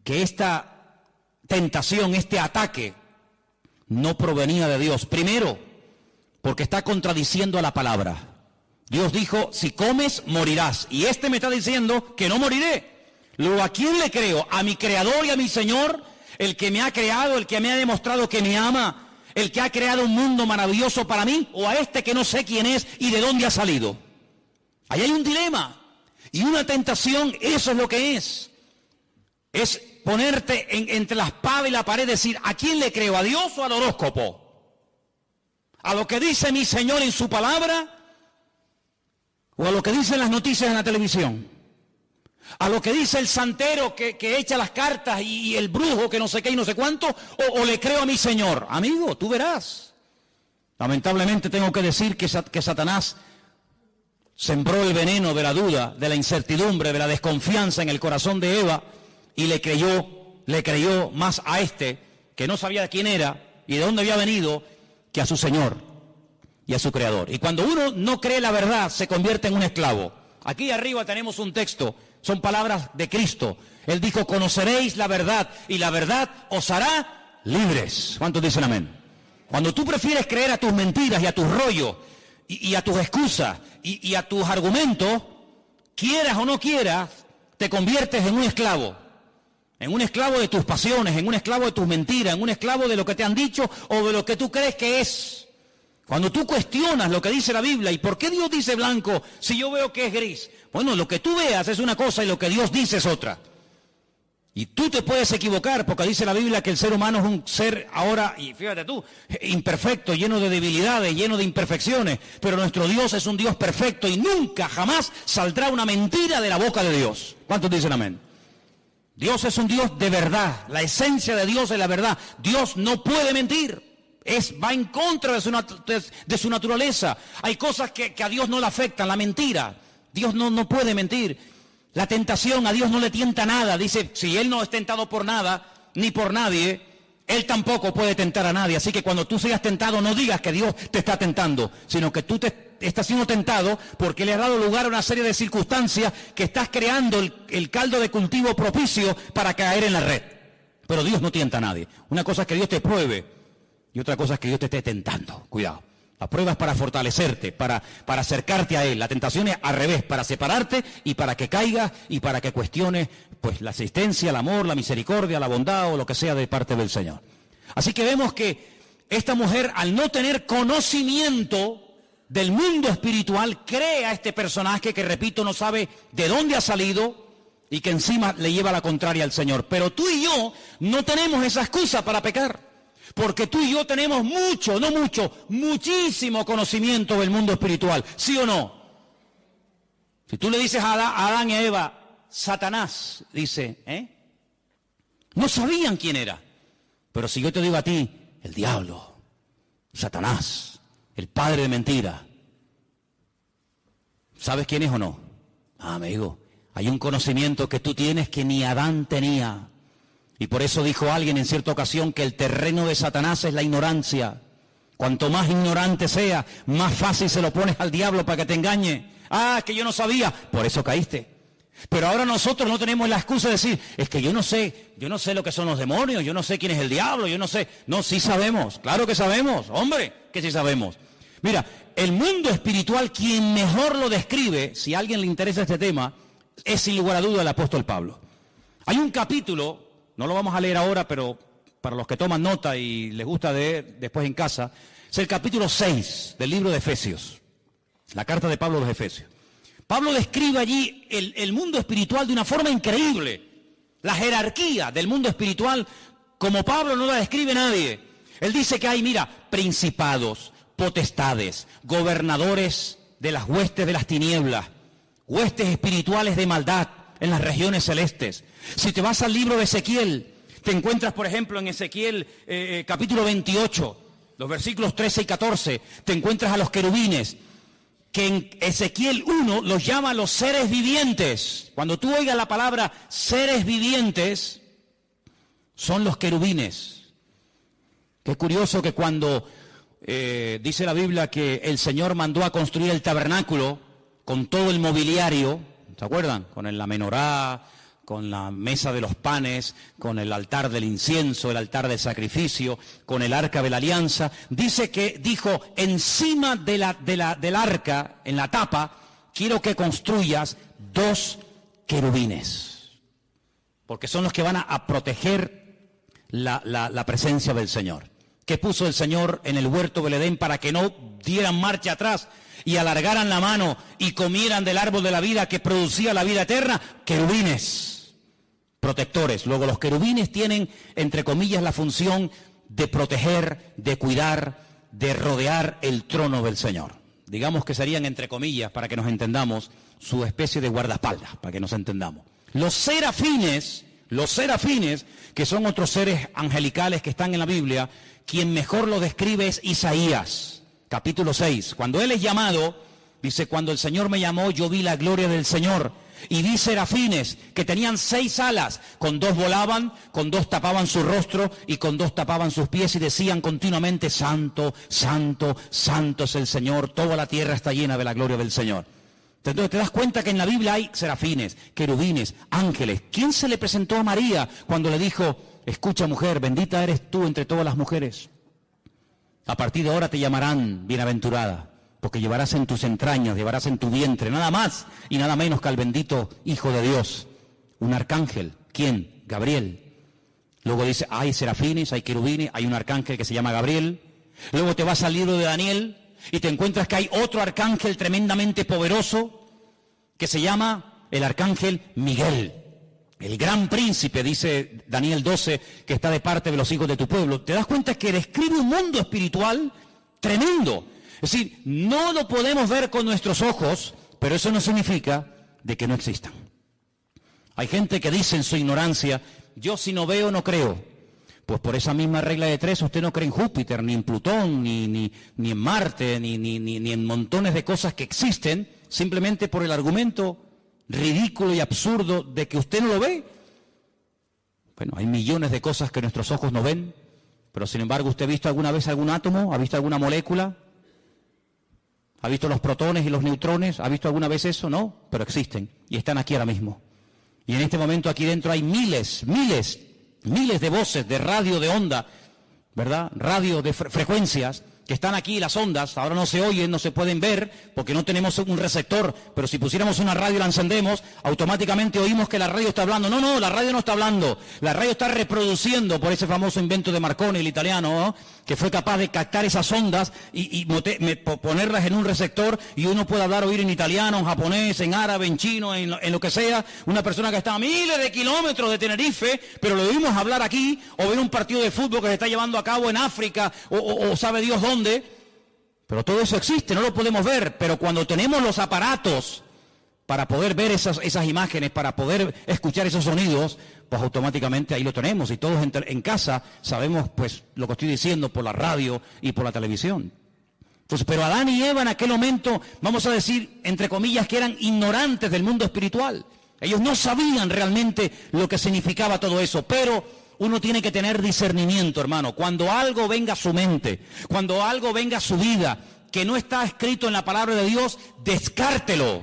que esta tentación, este ataque, no provenía de Dios. Primero, porque está contradiciendo a la palabra. Dios dijo, si comes, morirás. Y me está diciendo que no moriré. Luego, ¿a quién le creo? ¿A mi Creador y a mi Señor? El que me ha creado, el que me ha demostrado que me ama, el que ha creado un mundo maravilloso para mí, o a este que no sé quién es y de dónde ha salido. Ahí hay un dilema. Y una tentación, eso es lo que es. Es ponerte entre la espada y la pared, decir, ¿a quién le creo? ¿A Dios o al horóscopo? ¿A lo que dice mi Señor en su palabra? ¿O a lo que dicen las noticias en la televisión? ¿A lo que dice el santero que echa las cartas y el brujo que no sé qué y no sé cuánto? ¿O le creo a mi Señor? Amigo, tú verás. Lamentablemente tengo que decir que Satanás sembró el veneno de la duda, de la incertidumbre, de la desconfianza en el corazón de Eva y le creyó más a que no sabía quién era y de dónde había venido, que a su Señor y a su Creador. Y cuando uno no cree la verdad, se convierte en un esclavo. Aquí arriba tenemos un texto, son palabras de Cristo. Él dijo, conoceréis la verdad y la verdad os hará libres. ¿Cuántos dicen amén? Cuando tú prefieres creer a tus mentiras y a tus rollos y a tus excusas y a tus argumentos, quieras o no quieras, te conviertes en un esclavo de tus pasiones, en un esclavo de tus mentiras, en un esclavo de lo que te han dicho o de lo que tú crees que es. Cuando tú cuestionas lo que dice la Biblia, ¿y por qué Dios dice blanco si yo veo que es gris? Bueno, lo que tú veas es una cosa y lo que Dios dice es otra. Y tú te puedes equivocar porque dice la Biblia que el ser humano es un ser ahora, y fíjate tú, imperfecto, lleno de debilidades, lleno de imperfecciones, pero nuestro Dios es un Dios perfecto y nunca, jamás saldrá una mentira de la boca de Dios. ¿Cuántos dicen amén? Dios es un Dios de verdad, la esencia de Dios es la verdad. Dios no puede mentir. Va en contra de su naturaleza. Hay cosas que a Dios no le afectan, la mentira. Dios no puede mentir. La tentación, a Dios no le tienta nada. Dice, si Él no es tentado por nada, ni por nadie, Él tampoco puede tentar a nadie. Así que cuando tú seas tentado, no digas que Dios te está tentando, sino que tú estás siendo tentado porque le has dado lugar a una serie de circunstancias que estás creando el caldo de cultivo propicio para caer en la red. Pero Dios no tienta a nadie. Una cosa es que Dios te pruebe. Y otra cosa es que Dios te esté tentando. Cuidado. La prueba es para fortalecerte, para acercarte a Él. La tentación es al revés, para separarte y para que caigas y para que cuestiones pues la existencia, el amor, la misericordia, la bondad o lo que sea de parte del Señor. Así que vemos que esta mujer, al no tener conocimiento del mundo espiritual, crea a este personaje que, repito, no sabe de dónde ha salido y que encima le lleva la contraria al Señor. Pero tú y yo no tenemos esa excusa para pecar. Porque tú y yo tenemos muchísimo conocimiento del mundo espiritual, ¿sí o no? Si tú le dices a Adán y a Eva, Satanás, dice, no sabían quién era. Pero si yo te digo a ti, el diablo, Satanás, el padre de mentira, ¿sabes quién es o no? Amigo, hay un conocimiento que tú tienes que ni Adán tenía. Y por eso dijo alguien en cierta ocasión que el terreno de Satanás es la ignorancia. Cuanto más ignorante sea, más fácil se lo pones al diablo para que te engañe. Ah, que yo no sabía, por eso caíste. Pero ahora nosotros no tenemos la excusa de decir, es que yo no sé lo que son los demonios, yo no sé quién es el diablo, yo no sé. No, sí sabemos, claro que sabemos, hombre, que sí sabemos. Mira, el mundo espiritual, quien mejor lo describe, si a alguien le interesa este tema, es sin lugar a duda el apóstol Pablo. Hay un capítulo, no lo vamos a leer ahora, pero para los que toman nota y les gusta leer después en casa, es el capítulo 6 del libro de Efesios, la carta de Pablo a los Efesios. Pablo describe allí el mundo espiritual de una forma increíble. La jerarquía del mundo espiritual, como Pablo no la describe nadie. Él dice que hay, mira, principados, potestades, gobernadores de las huestes de las tinieblas, huestes espirituales de maldad en las regiones celestes. Si te vas al libro de Ezequiel, te encuentras, por ejemplo, en Ezequiel capítulo 28, los versículos 13 y 14, te encuentras a los querubines. que en Ezequiel 1 los llama los seres vivientes. Cuando tú oigas la palabra seres vivientes, son los querubines. Qué curioso que cuando dice la Biblia que el Señor mandó a construir el tabernáculo con todo el mobiliario, ¿se acuerdan? Con la menorá, con la mesa de los panes, con el altar del incienso, el altar del sacrificio, con el arca de la alianza. Dice que dijo, encima del arca, en la tapa, quiero que construyas 2 querubines, porque son los que van a proteger la presencia del Señor. ¿Qué puso el Señor en el huerto del Edén para que no dieran marcha atrás y alargaran la mano y comieran del árbol de la vida que producía la vida eterna? Querubines, protectores. Luego los querubines tienen, entre comillas, la función de proteger, de cuidar, de rodear el trono del Señor. Digamos que serían, entre comillas, para que nos entendamos, su especie de guardaespaldas, para que nos entendamos. Los serafines, que son otros seres angelicales que están en la Biblia, quien mejor lo describe es Isaías, capítulo 6. Cuando él es llamado, dice, cuando el Señor me llamó, yo vi la gloria del Señor. Y vi serafines que tenían 6 alas, con 2 volaban, con 2 tapaban su rostro y con 2 tapaban sus pies y decían continuamente, santo, santo, santo es el Señor, toda la tierra está llena de la gloria del Señor. Entonces te das cuenta que en la Biblia hay serafines, querubines, ángeles. ¿Quién se le presentó a María cuando le dijo, escucha mujer, bendita eres tú entre todas las mujeres? A partir de ahora te llamarán bienaventurada, porque llevarás en tus entrañas, llevarás en tu vientre, nada más y nada menos que al bendito Hijo de Dios, un arcángel. ¿Quién? Gabriel. Luego dice, hay serafines, hay querubines, hay un arcángel que se llama Gabriel. Luego te vas al libro de Daniel y te encuentras que hay otro arcángel tremendamente poderoso que se llama el arcángel Miguel. El gran príncipe, dice Daniel 12, que está de parte de los hijos de tu pueblo. Te das cuenta que describe un mundo espiritual tremendo. Es decir, no lo podemos ver con nuestros ojos, pero eso no significa de que no existan. Hay gente que dice en su ignorancia, yo si no veo no creo. Pues por esa misma regla de 3, usted no cree en Júpiter, ni en Plutón, ni en Marte, ni en montones de cosas que existen, simplemente por el argumento ridículo y absurdo de que usted no lo ve. Bueno, hay millones de cosas que nuestros ojos no ven, pero sin embargo, ¿usted ha visto alguna vez algún átomo? ¿Ha visto alguna molécula? ¿Ha visto los protones y los neutrones? ¿Ha visto alguna vez eso? No, pero existen y están aquí ahora mismo. Y en este momento aquí dentro hay miles de voces de radio de onda, ¿verdad? Radio de frecuencias que están aquí, las ondas, ahora no se oyen, no se pueden ver, porque no tenemos un receptor, pero si pusiéramos una radio y la encendemos, automáticamente oímos que la radio está hablando. No, la radio no está hablando, la radio está reproduciendo por ese famoso invento de Marconi, el italiano, ¿no? Que fue capaz de captar esas ondas y ponerlas en un receptor y uno puede hablar, oír en italiano, en japonés, en árabe, en chino, en lo que sea, una persona que está a miles de kilómetros de Tenerife, pero lo oímos hablar aquí, o ver un partido de fútbol que se está llevando a cabo en África, o sabe Dios dónde. Pero todo eso existe, no lo podemos ver, pero cuando tenemos los aparatos para poder ver esas imágenes, para poder escuchar esos sonidos, pues automáticamente ahí lo tenemos y todos en casa sabemos pues lo que estoy diciendo por la radio y por la televisión. Entonces, pero Adán y Eva en aquel momento, vamos a decir, entre comillas, que eran ignorantes del mundo espiritual. Ellos no sabían realmente lo que significaba todo eso, pero uno tiene que tener discernimiento, hermano. Cuando algo venga a su mente, cuando algo venga a su vida, que no está escrito en la palabra de Dios, descártelo,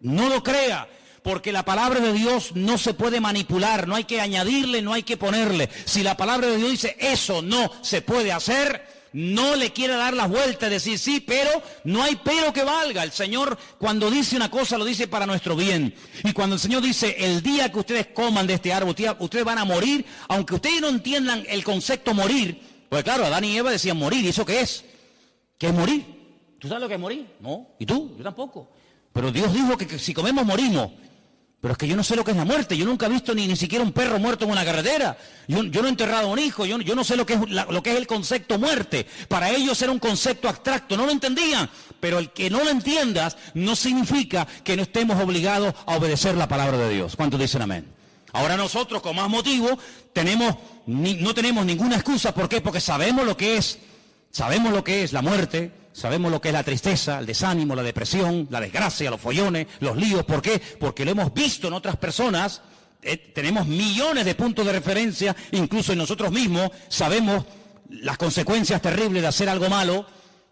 no lo crea, porque la palabra de Dios no se puede manipular, no hay que añadirle, no hay que ponerle. Si la palabra de Dios dice eso no se puede hacer, no le quiere dar las vueltas, decir sí, pero no hay pero que valga. El Señor cuando dice una cosa lo dice para nuestro bien. Y cuando el Señor dice el día que ustedes coman de este árbol, ustedes van a morir, aunque ustedes no entiendan el concepto morir, pues claro, Adán y Eva decían morir, ¿y eso qué es? ¿Qué es morir? ¿Tú sabes lo que es morir? No, ¿y tú? Yo tampoco. Pero Dios dijo que si comemos morimos. Pero es que yo no sé lo que es la muerte, yo nunca he visto ni siquiera un perro muerto en una carretera, yo no he enterrado a un hijo, yo no sé lo que es el concepto muerte. Para ellos era un concepto abstracto, no lo entendían, pero el que no lo entiendas no significa que no estemos obligados a obedecer la palabra de Dios. ¿Cuántos dicen amén? Ahora nosotros con más motivo no tenemos ninguna excusa. ¿Por qué? Porque sabemos lo que es la muerte, Sabemos lo que es la tristeza, el desánimo, la depresión, la desgracia, los follones, los líos. ¿Por qué? Porque lo hemos visto en otras personas. Tenemos millones de puntos de referencia, incluso en nosotros mismos. Sabemos las consecuencias terribles de hacer algo malo,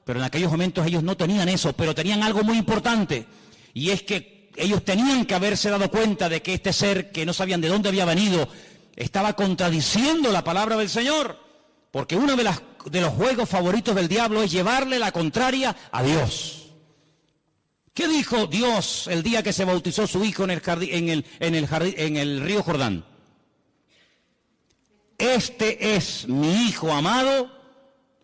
pero en aquellos momentos ellos no tenían eso, pero tenían algo muy importante. Y es que ellos tenían que haberse dado cuenta de que este ser, que no sabían de dónde había venido, estaba contradiciendo la palabra del Señor. Porque uno de los juegos favoritos del diablo es llevarle la contraria a Dios. ¿Qué dijo Dios el día que se bautizó su hijo en el río Jordán? Este es mi hijo amado,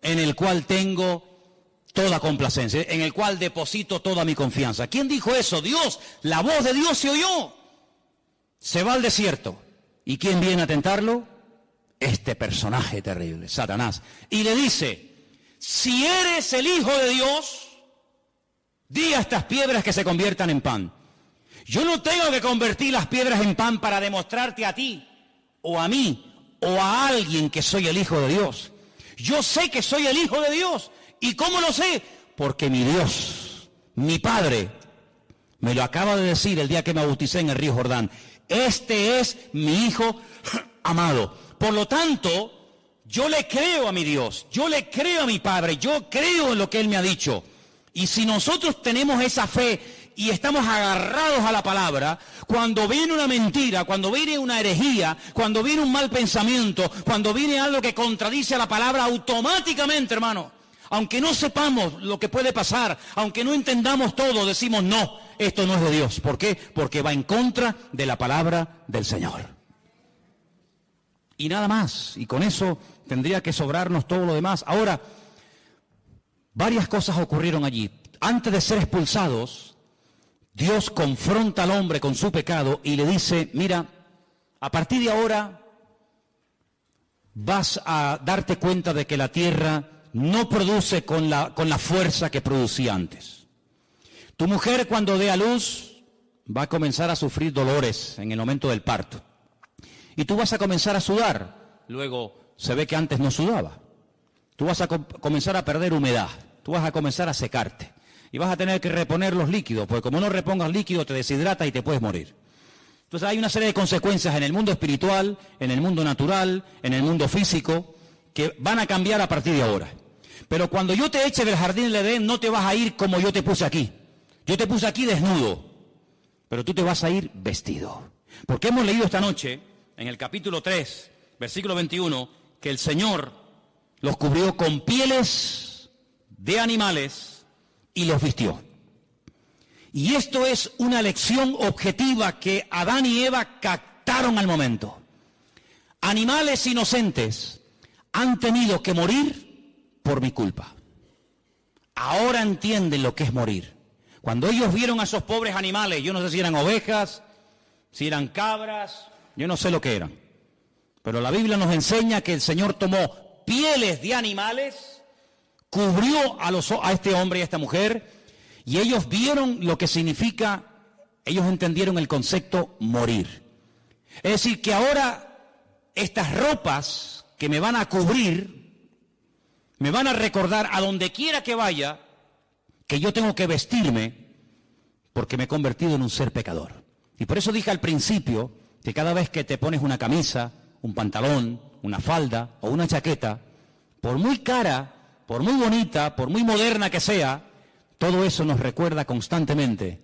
en el cual tengo toda complacencia, en el cual deposito toda mi confianza. ¿Quién dijo eso? Dios. La voz de Dios se oyó. Se va al desierto. ¿Y quién viene a tentarlo? Este personaje terrible, Satanás. Y le dice, si eres el Hijo de Dios, di a estas piedras que se conviertan en pan. Yo no tengo que convertir las piedras en pan para demostrarte a ti, o a mí, o a alguien que soy el Hijo de Dios. Yo sé que soy el Hijo de Dios. ¿Y cómo lo sé? Porque mi Dios, mi Padre, me lo acaba de decir el día que me bauticé en el río Jordán. Este es mi Hijo amado. Por lo tanto, yo le creo a mi Dios, yo le creo a mi Padre, yo creo en lo que Él me ha dicho. Y si nosotros tenemos esa fe y estamos agarrados a la palabra, cuando viene una mentira, cuando viene una herejía, cuando viene un mal pensamiento, cuando viene algo que contradice a la palabra, automáticamente, hermano, aunque no sepamos lo que puede pasar, aunque no entendamos todo, decimos no, esto no es de Dios. ¿Por qué? Porque va en contra de la palabra del Señor. Y nada más, y con eso tendría que sobrarnos todo lo demás. Ahora, varias cosas ocurrieron allí. Antes de ser expulsados, Dios confronta al hombre con su pecado y le dice, mira, a partir de ahora vas a darte cuenta de que la tierra no produce con la fuerza que producía antes. Tu mujer, cuando dé a luz, va a comenzar a sufrir dolores en el momento del parto. Y tú vas a comenzar a sudar. Luego se ve que antes no sudaba. Tú vas a comenzar a perder humedad. Tú vas a comenzar a secarte. Y vas a tener que reponer los líquidos, porque como no repongas líquido te deshidrata y te puedes morir. Entonces hay una serie de consecuencias en el mundo espiritual, en el mundo natural, en el mundo físico, que van a cambiar a partir de ahora. Pero cuando yo te eche del jardín del Edén, no te vas a ir como yo te puse aquí. Yo te puse aquí desnudo, pero tú te vas a ir vestido. Porque hemos leído esta noche, en el capítulo 3, versículo 21, que el Señor los cubrió con pieles de animales y los vistió. Y esto es una lección objetiva que Adán y Eva captaron al momento. Animales inocentes han tenido que morir por mi culpa. Ahora entienden lo que es morir. Cuando ellos vieron a esos pobres animales, yo no sé si eran ovejas, si eran cabras, yo no sé lo que eran. Pero la Biblia nos enseña que el Señor tomó pieles de animales, cubrió a este hombre y a esta mujer, y ellos vieron lo que significa, ellos entendieron el concepto morir. Es decir, que ahora estas ropas que me van a cubrir, me van a recordar a donde quiera que vaya, que yo tengo que vestirme porque me he convertido en un ser pecador. Y por eso dije al principio que cada vez que te pones una camisa, un pantalón, una falda o una chaqueta, por muy cara, por muy bonita, por muy moderna que sea, todo eso nos recuerda constantemente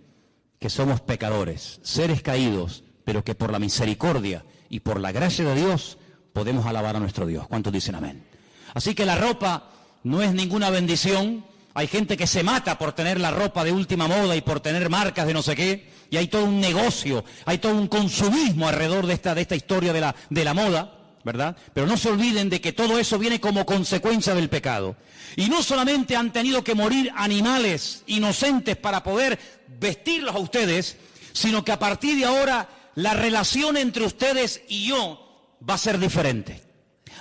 que somos pecadores, seres caídos, pero que por la misericordia y por la gracia de Dios podemos alabar a nuestro Dios. ¿Cuántos dicen amén? Así que la ropa no es ninguna bendición. Hay gente que se mata por tener la ropa de última moda y por tener marcas de no sé qué, y hay todo un negocio, hay todo un consumismo alrededor de esta historia de la moda, ¿verdad? Pero no se olviden de que todo eso viene como consecuencia del pecado. Y no solamente han tenido que morir animales inocentes para poder vestirlos a ustedes, sino que a partir de ahora la relación entre ustedes y yo va a ser diferente.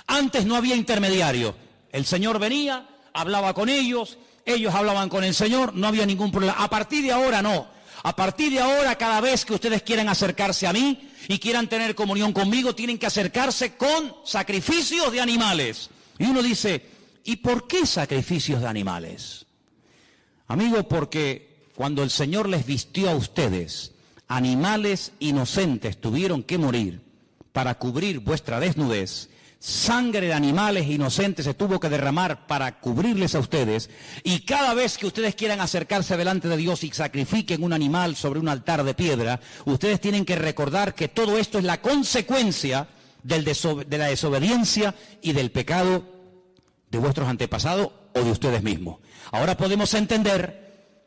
Antes no había intermediario. El Señor venía, hablaba con ellos, ellos hablaban con el Señor, no había ningún problema. A partir de ahora no. A partir de ahora, cada vez que ustedes quieran acercarse a mí y quieran tener comunión conmigo, tienen que acercarse con sacrificios de animales. Y uno dice, ¿y por qué sacrificios de animales? Amigo, porque cuando el Señor les vistió a ustedes, animales inocentes tuvieron que morir para cubrir vuestra desnudez. Sangre de animales inocentes se tuvo que derramar para cubrirles a ustedes, y cada vez que ustedes quieran acercarse delante de Dios y sacrifiquen un animal sobre un altar de piedra, ustedes tienen que recordar que todo esto es la consecuencia de la desobediencia y del pecado de vuestros antepasados o de ustedes mismos. Ahora podemos entender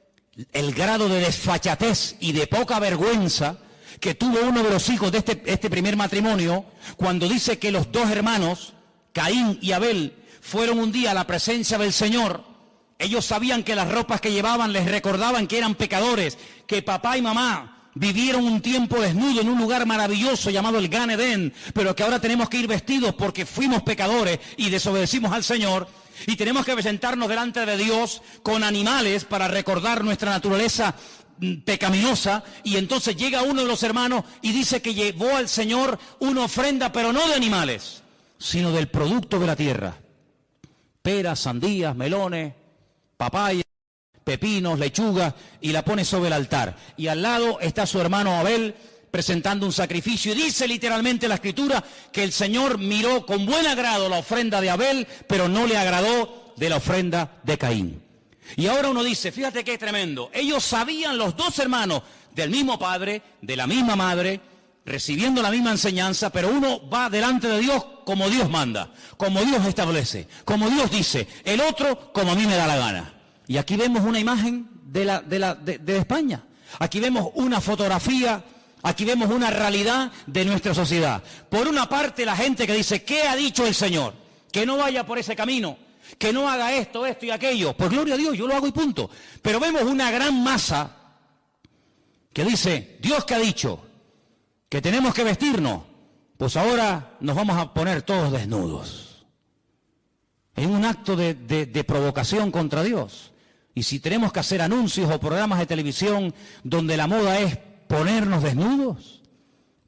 el grado de desfachatez y de poca vergüenza que tuvo uno de los hijos de este primer matrimonio, cuando dice que los dos hermanos, Caín y Abel, fueron un día a la presencia del Señor. Ellos sabían que las ropas que llevaban les recordaban que eran pecadores, que papá y mamá vivieron un tiempo desnudo en un lugar maravilloso llamado el Gan Edén, pero que ahora tenemos que ir vestidos porque fuimos pecadores y desobedecimos al Señor, y tenemos que presentarnos delante de Dios con animales para recordar nuestra naturaleza pecaminosa. Y entonces llega uno de los hermanos y dice que llevó al Señor una ofrenda, pero no de animales, sino del producto de la tierra: peras, sandías, melones, papaya, pepinos, lechugas, y la pone sobre el altar. Y al lado está su hermano Abel presentando un sacrificio, y dice literalmente la Escritura que el Señor miró con buen agrado la ofrenda de Abel, pero no le agradó de la ofrenda de Caín. Y ahora uno dice, fíjate qué tremendo, ellos sabían, los dos hermanos, del mismo padre, de la misma madre, recibiendo la misma enseñanza, pero uno va delante de Dios como Dios manda, como Dios establece, como Dios dice, el otro como a mí me da la gana. Y aquí vemos una imagen de España, aquí vemos una fotografía, aquí vemos una realidad de nuestra sociedad. Por una parte, la gente que dice, ¿qué ha dicho el Señor? Que no vaya por ese camino, que no haga esto y aquello. Pues gloria a Dios, yo lo hago y punto. Pero vemos una gran masa que dice, Dios que ha dicho que tenemos que vestirnos, pues ahora nos vamos a poner todos desnudos. Es un acto de provocación contra Dios. Y si tenemos que hacer anuncios o programas de televisión donde la moda es ponernos desnudos,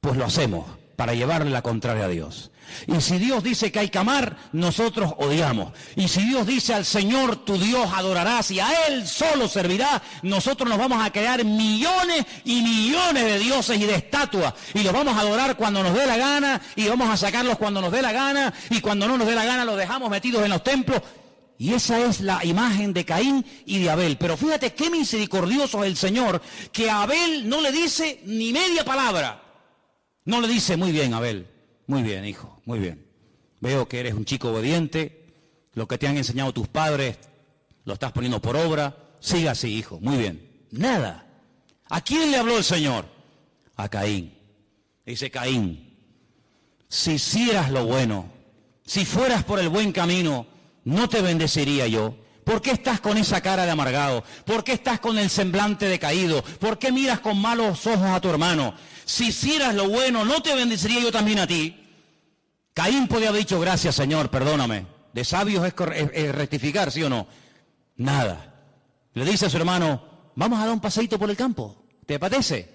pues lo hacemos para llevarle la contraria a Dios. Y si Dios dice que hay que amar, nosotros odiamos. Y si Dios dice al Señor tu Dios adorarás y a Él solo servirás, nosotros nos vamos a crear millones y millones de dioses y de estatuas, y los vamos a adorar cuando nos dé la gana, y vamos a sacarlos cuando nos dé la gana, y cuando no nos dé la gana los dejamos metidos en los templos. Y esa es la imagen de Caín y de Abel. Pero fíjate qué misericordioso es el Señor, que a Abel no le dice ni media palabra. No le dice, muy bien, Abel, muy bien, hijo, muy bien. Veo que eres un chico obediente, lo que te han enseñado tus padres lo estás poniendo por obra, siga así, hijo, muy bien. Nada. ¿A quién le habló el Señor? A Caín. Dice, Caín, si hicieras lo bueno, si fueras por el buen camino, ¿no te bendeciría yo? ¿Por qué estás con esa cara de amargado? ¿Por qué estás con el semblante decaído? ¿Por qué miras con malos ojos a tu hermano? Si hicieras lo bueno, ¿no te bendeciría yo también a ti? Caín podía haber dicho, gracias Señor, perdóname. De sabios es rectificar, ¿sí o no? Nada. Le dice a su hermano, vamos a dar un paseíto por el campo. ¿Te apetece?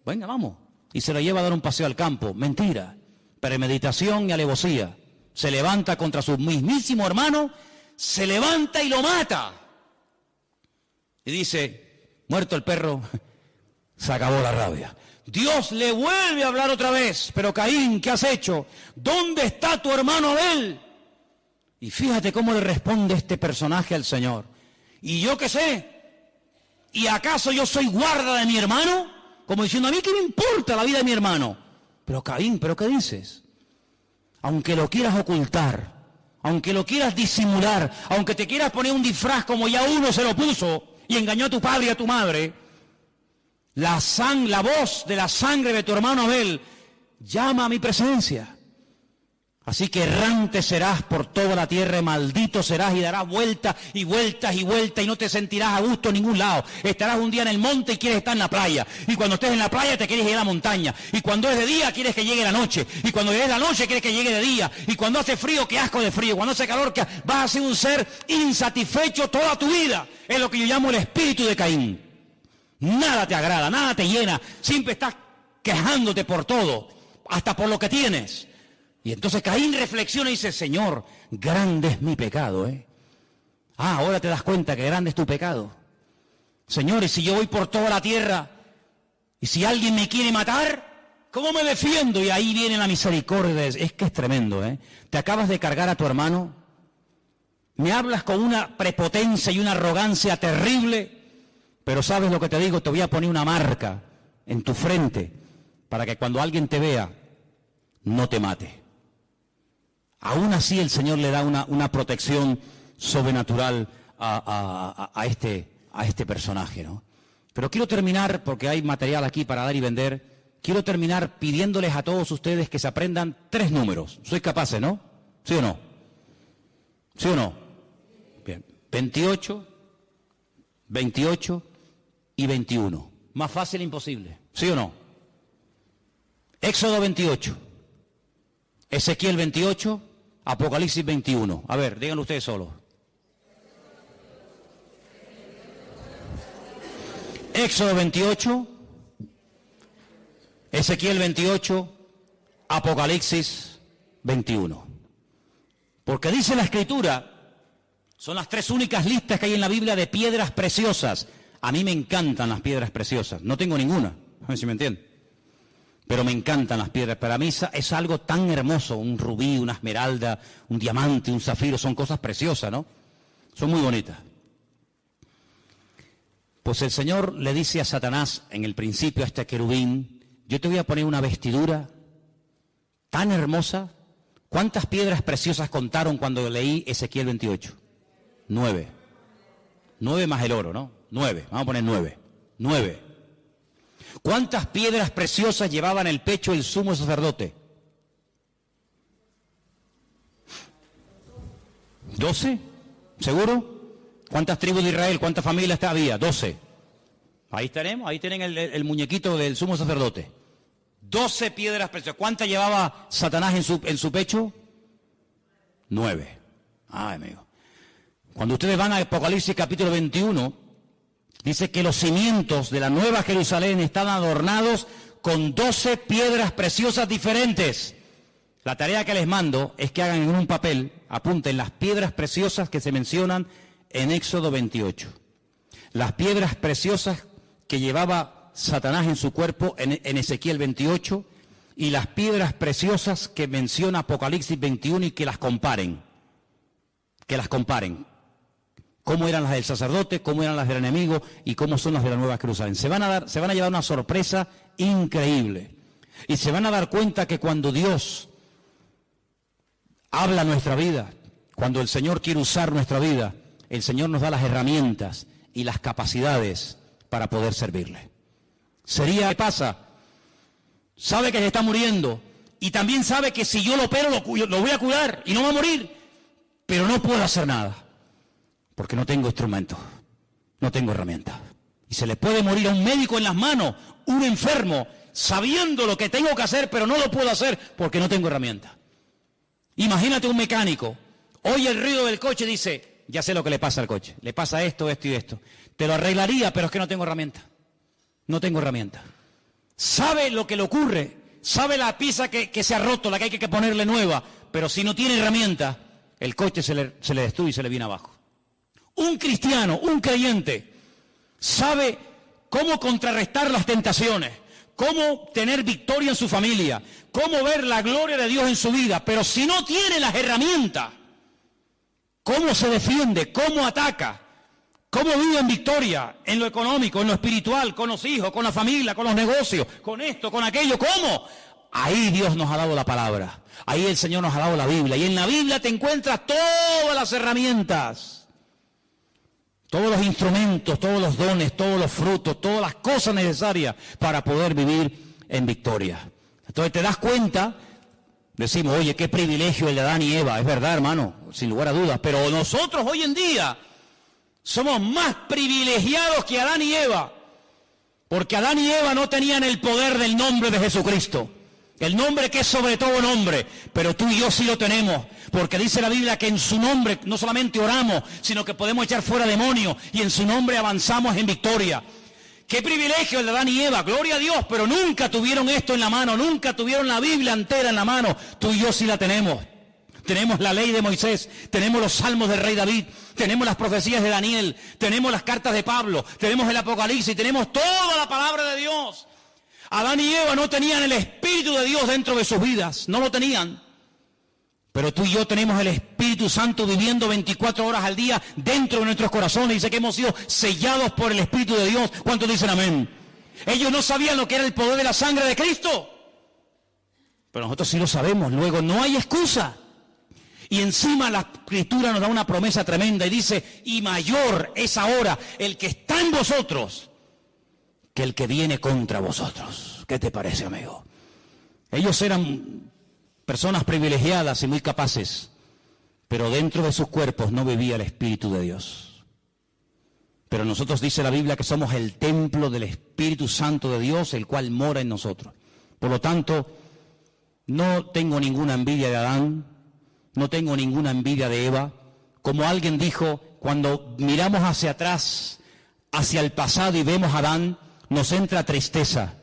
Venga, vamos. Y se lo lleva a dar un paseo al campo. Mentira. Premeditación y alevosía. Se levanta contra su mismísimo hermano, se levanta y lo mata. Y dice, muerto el perro, se acabó la rabia. Dios le vuelve a hablar otra vez, pero Caín, ¿qué has hecho? ¿Dónde está tu hermano Abel? Y fíjate cómo le responde este personaje al Señor. ¿Y yo qué sé? ¿Y acaso yo soy guarda de mi hermano? Como diciendo, a mí qué me importa la vida de mi hermano. Pero Caín, ¿pero qué dices? Aunque lo quieras ocultar, aunque lo quieras disimular, aunque te quieras poner un disfraz como ya uno se lo puso y engañó a tu padre y a tu madre, la voz de la sangre de tu hermano Abel llama a mi presencia. Así que errante serás por toda la tierra, maldito serás y darás vueltas y vueltas y vueltas y no te sentirás a gusto en ningún lado. Estarás un día en el monte y quieres estar en la playa. Y cuando estés en la playa te quieres ir a la montaña. Y cuando es de día quieres que llegue la noche. Y cuando es la noche quieres que llegue de día. Y cuando hace frío, qué asco de frío. Cuando hace calor, vas a ser un ser insatisfecho toda tu vida. Es lo que yo llamo el espíritu de Caín. Nada te agrada, nada te llena. Siempre estás quejándote por todo, hasta por lo que tienes. Y entonces Caín reflexiona y dice, Señor, grande es mi pecado, ¿eh? Ah, ahora te das cuenta que grande es tu pecado. Señor, y si yo voy por toda la tierra, y si alguien me quiere matar, ¿cómo me defiendo? Y ahí viene la misericordia. Es que es tremendo, ¿eh? Te acabas de cargar a tu hermano, me hablas con una prepotencia y una arrogancia terrible, pero ¿sabes lo que te digo? Te voy a poner una marca en tu frente para que cuando alguien te vea, no te mate. Aún así el Señor le da una protección sobrenatural a este personaje, ¿no? Pero quiero terminar, porque hay material aquí para dar y vender, quiero terminar pidiéndoles a todos ustedes que se aprendan 3 números. ¿Sois capaces, no? ¿Sí o no? ¿Sí o no? Bien. 28, 28 y 21. Más fácil e imposible. ¿Sí o no? Éxodo 28, Ezequiel 28, Apocalipsis 21. A ver, díganlo ustedes solos. Éxodo 28, Ezequiel 28, Apocalipsis 21. Porque dice la Escritura, son las 3 únicas listas que hay en la Biblia de piedras preciosas. A mí me encantan las piedras preciosas, no tengo ninguna, a ver si me entienden. Pero me encantan las piedras, para mí es algo tan hermoso, un rubí, una esmeralda, un diamante, un zafiro, son cosas preciosas, ¿no? Son muy bonitas. Pues el Señor le dice a Satanás en el principio a este querubín, yo te voy a poner una vestidura tan hermosa. ¿Cuántas piedras preciosas contaron cuando leí Ezequiel 28? 9. 9 más el oro, ¿no? 9, vamos a poner 9. 9. ¿Cuántas piedras preciosas llevaba en el pecho el sumo sacerdote? 12, ¿seguro? ¿Cuántas tribus de Israel, cuántas familias había? 12. Ahí tenemos, ahí tienen el muñequito del sumo sacerdote. 12 piedras preciosas. ¿Cuántas llevaba Satanás en su pecho? 9. Ay, amigo. Cuando ustedes van a Apocalipsis capítulo 21, dice que los cimientos de la Nueva Jerusalén están adornados con 12 piedras preciosas diferentes. La tarea que les mando es que hagan en un papel, apunten las piedras preciosas que se mencionan en Éxodo 28. Las piedras preciosas que llevaba Satanás en su cuerpo en Ezequiel 28 y las piedras preciosas que menciona Apocalipsis 21 y que las comparen. Que las comparen. Cómo eran las del sacerdote, cómo eran las del enemigo y cómo son las de la Nueva Jerusalén. Se van a llevar una sorpresa increíble. Y se van a dar cuenta que cuando Dios habla nuestra vida, cuando el Señor quiere usar nuestra vida, el Señor nos da las herramientas y las capacidades para poder servirle. ¿Qué pasa? Sabe que se está muriendo y también sabe que si yo lo opero lo voy a curar y no va a morir, pero no puedo hacer nada porque no tengo instrumentos, no tengo herramientas. Y se le puede morir a un médico en las manos, un enfermo, sabiendo lo que tengo que hacer, pero no lo puedo hacer porque no tengo herramientas. Imagínate un mecánico, oye el ruido del coche y dice, ya sé lo que le pasa al coche, le pasa esto, esto y esto. Te lo arreglaría, pero es que no tengo herramientas. No tengo herramientas. Sabe lo que le ocurre, sabe la pieza que se ha roto, la que hay que ponerle nueva, pero si no tiene herramientas, el coche se le destruye y se le viene abajo. Un cristiano, un creyente, sabe cómo contrarrestar las tentaciones, cómo tener victoria en su familia, cómo ver la gloria de Dios en su vida, pero si no tiene las herramientas, cómo se defiende, cómo ataca, cómo vive en victoria, en lo económico, en lo espiritual, con los hijos, con la familia, con los negocios, con esto, con aquello, ¿cómo? Ahí Dios nos ha dado la palabra, ahí el Señor nos ha dado la Biblia, y en la Biblia te encuentras todas las herramientas, todos los instrumentos, todos los dones, todos los frutos, todas las cosas necesarias para poder vivir en victoria. Entonces te das cuenta, decimos, oye, qué privilegio el de Adán y Eva, es verdad, hermano, sin lugar a dudas, pero nosotros hoy en día somos más privilegiados que Adán y Eva, porque Adán y Eva no tenían el poder del nombre de Jesucristo, el nombre que es sobre todo nombre, pero tú y yo sí lo tenemos, porque dice la Biblia que en su nombre no solamente oramos, sino que podemos echar fuera demonios y en su nombre avanzamos en victoria. Qué privilegio el de Adán y Eva, gloria a Dios, pero nunca tuvieron esto en la mano, nunca tuvieron la Biblia entera en la mano, tú y yo sí la tenemos. Tenemos la ley de Moisés, tenemos los salmos del rey David, tenemos las profecías de Daniel, tenemos las cartas de Pablo, tenemos el Apocalipsis, tenemos toda la palabra de Dios. Adán y Eva no tenían el Espíritu de Dios dentro de sus vidas, no lo tenían. Pero tú y yo tenemos el Espíritu Santo viviendo 24 horas al día dentro de nuestros corazones. Dice que hemos sido sellados por el Espíritu de Dios. ¿Cuántos dicen amén? Ellos no sabían lo que era el poder de la sangre de Cristo. Pero nosotros sí lo sabemos. Luego no hay excusa. Y encima la Escritura nos da una promesa tremenda y dice, y mayor es ahora el que está en vosotros que el que viene contra vosotros. ¿Qué te parece, amigo? Ellos eran personas privilegiadas y muy capaces, pero dentro de sus cuerpos no vivía el Espíritu de Dios. Pero nosotros dice la Biblia que somos el templo del Espíritu Santo de Dios, el cual mora en nosotros. Por lo tanto, no tengo ninguna envidia de Adán, no tengo ninguna envidia de Eva. Como alguien dijo, cuando miramos hacia atrás, hacia el pasado y vemos a Adán, nos entra tristeza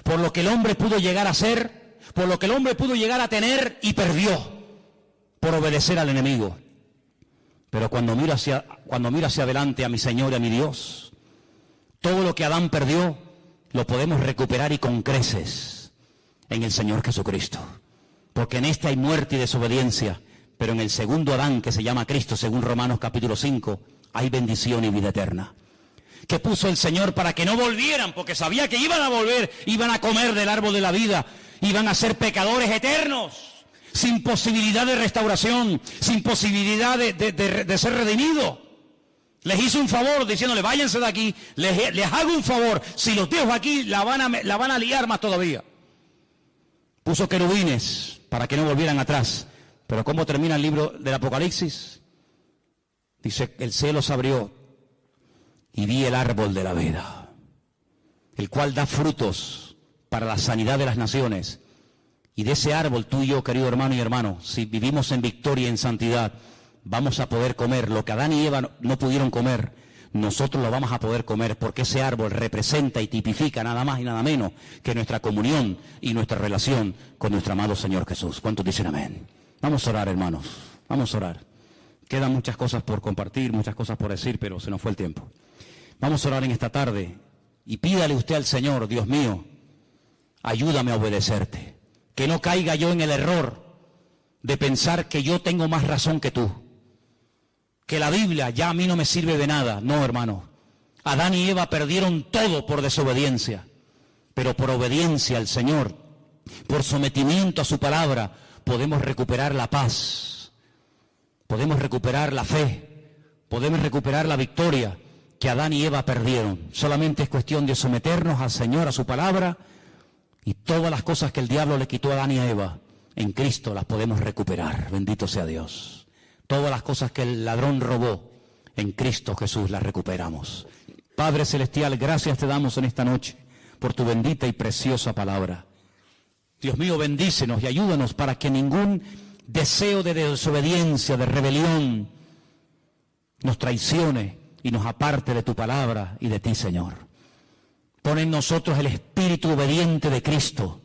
por lo que el hombre pudo llegar a ser, por lo que el hombre pudo llegar a tener y perdió por obedecer al enemigo. Pero cuando miro hacia adelante a mi Señor y a mi Dios, todo lo que Adán perdió lo podemos recuperar y con creces en el Señor Jesucristo. Porque en este hay muerte y desobediencia, pero en el segundo Adán, que se llama Cristo, según Romanos capítulo 5, hay bendición y vida eterna. Que puso el Señor para que no volvieran, porque sabía que iban a volver, iban a comer del árbol de la vida, iban a ser pecadores eternos, sin posibilidad de restauración, sin posibilidad de ser redimidos. Les hizo un favor diciéndole, váyanse de aquí, les hago un favor, si los dejo aquí la van a liar más todavía. Puso querubines para que no volvieran atrás. Pero ¿cómo termina el libro del Apocalipsis? Dice, el cielo se abrió y vi el árbol de la vida, el cual da frutos para la sanidad de las naciones. Y de ese árbol tú y yo, querido hermano y hermano, si vivimos en victoria y en santidad, vamos a poder comer lo que Adán y Eva no pudieron comer. Nosotros lo vamos a poder comer, porque ese árbol representa y tipifica nada más y nada menos que nuestra comunión y nuestra relación con nuestro amado Señor Jesús. ¿Cuántos dicen amén? Vamos a orar, hermanos, vamos a orar. Quedan muchas cosas por compartir, muchas cosas por decir, pero se nos fue el tiempo. Vamos a orar en esta tarde y pídale usted al Señor, Dios mío, ayúdame a obedecerte. Que no caiga yo en el error de pensar que yo tengo más razón que tú. Que la Biblia ya a mí no me sirve de nada. No, hermano. Adán y Eva perdieron todo por desobediencia. Pero por obediencia al Señor, por sometimiento a su palabra, podemos recuperar la paz. Podemos recuperar la fe. Podemos recuperar la victoria que Adán y Eva perdieron. Solamente es cuestión de someternos al Señor, a su palabra, y todas las cosas que el diablo le quitó a Adán y a Eva, en Cristo las podemos recuperar. Bendito sea Dios. Todas las cosas que el ladrón robó, en Cristo Jesús las recuperamos. Padre Celestial, gracias te damos en esta noche por tu bendita y preciosa palabra. Dios mío, bendícenos y ayúdanos para que ningún deseo de desobediencia, de rebelión, nos traicione y nos aparte de tu palabra y de ti, Señor. Pon en nosotros el espíritu obediente de Cristo.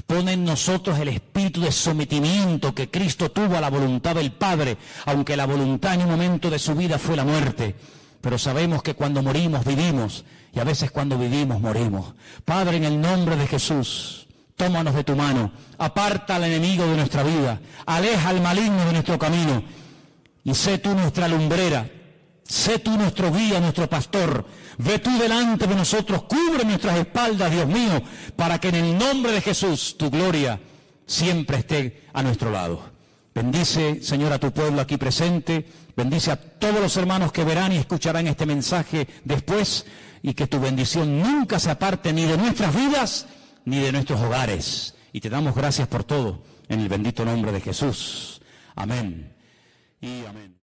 Pon en nosotros el espíritu de sometimiento que Cristo tuvo a la voluntad del Padre, aunque la voluntad en un momento de su vida fue la muerte. Pero sabemos que cuando morimos, vivimos, y a veces cuando vivimos, morimos. Padre, en el nombre de Jesús, tómanos de tu mano, aparta al enemigo de nuestra vida, aleja al maligno de nuestro camino, y sé tú nuestra lumbrera. Sé tú nuestro guía, nuestro pastor. Ve tú delante de nosotros, cubre nuestras espaldas, Dios mío, para que en el nombre de Jesús tu gloria siempre esté a nuestro lado. Bendice, Señor, a tu pueblo aquí presente. Bendice a todos los hermanos que verán y escucharán este mensaje después, y que tu bendición nunca se aparte ni de nuestras vidas ni de nuestros hogares. Y te damos gracias por todo, en el bendito nombre de Jesús. Amén y amén.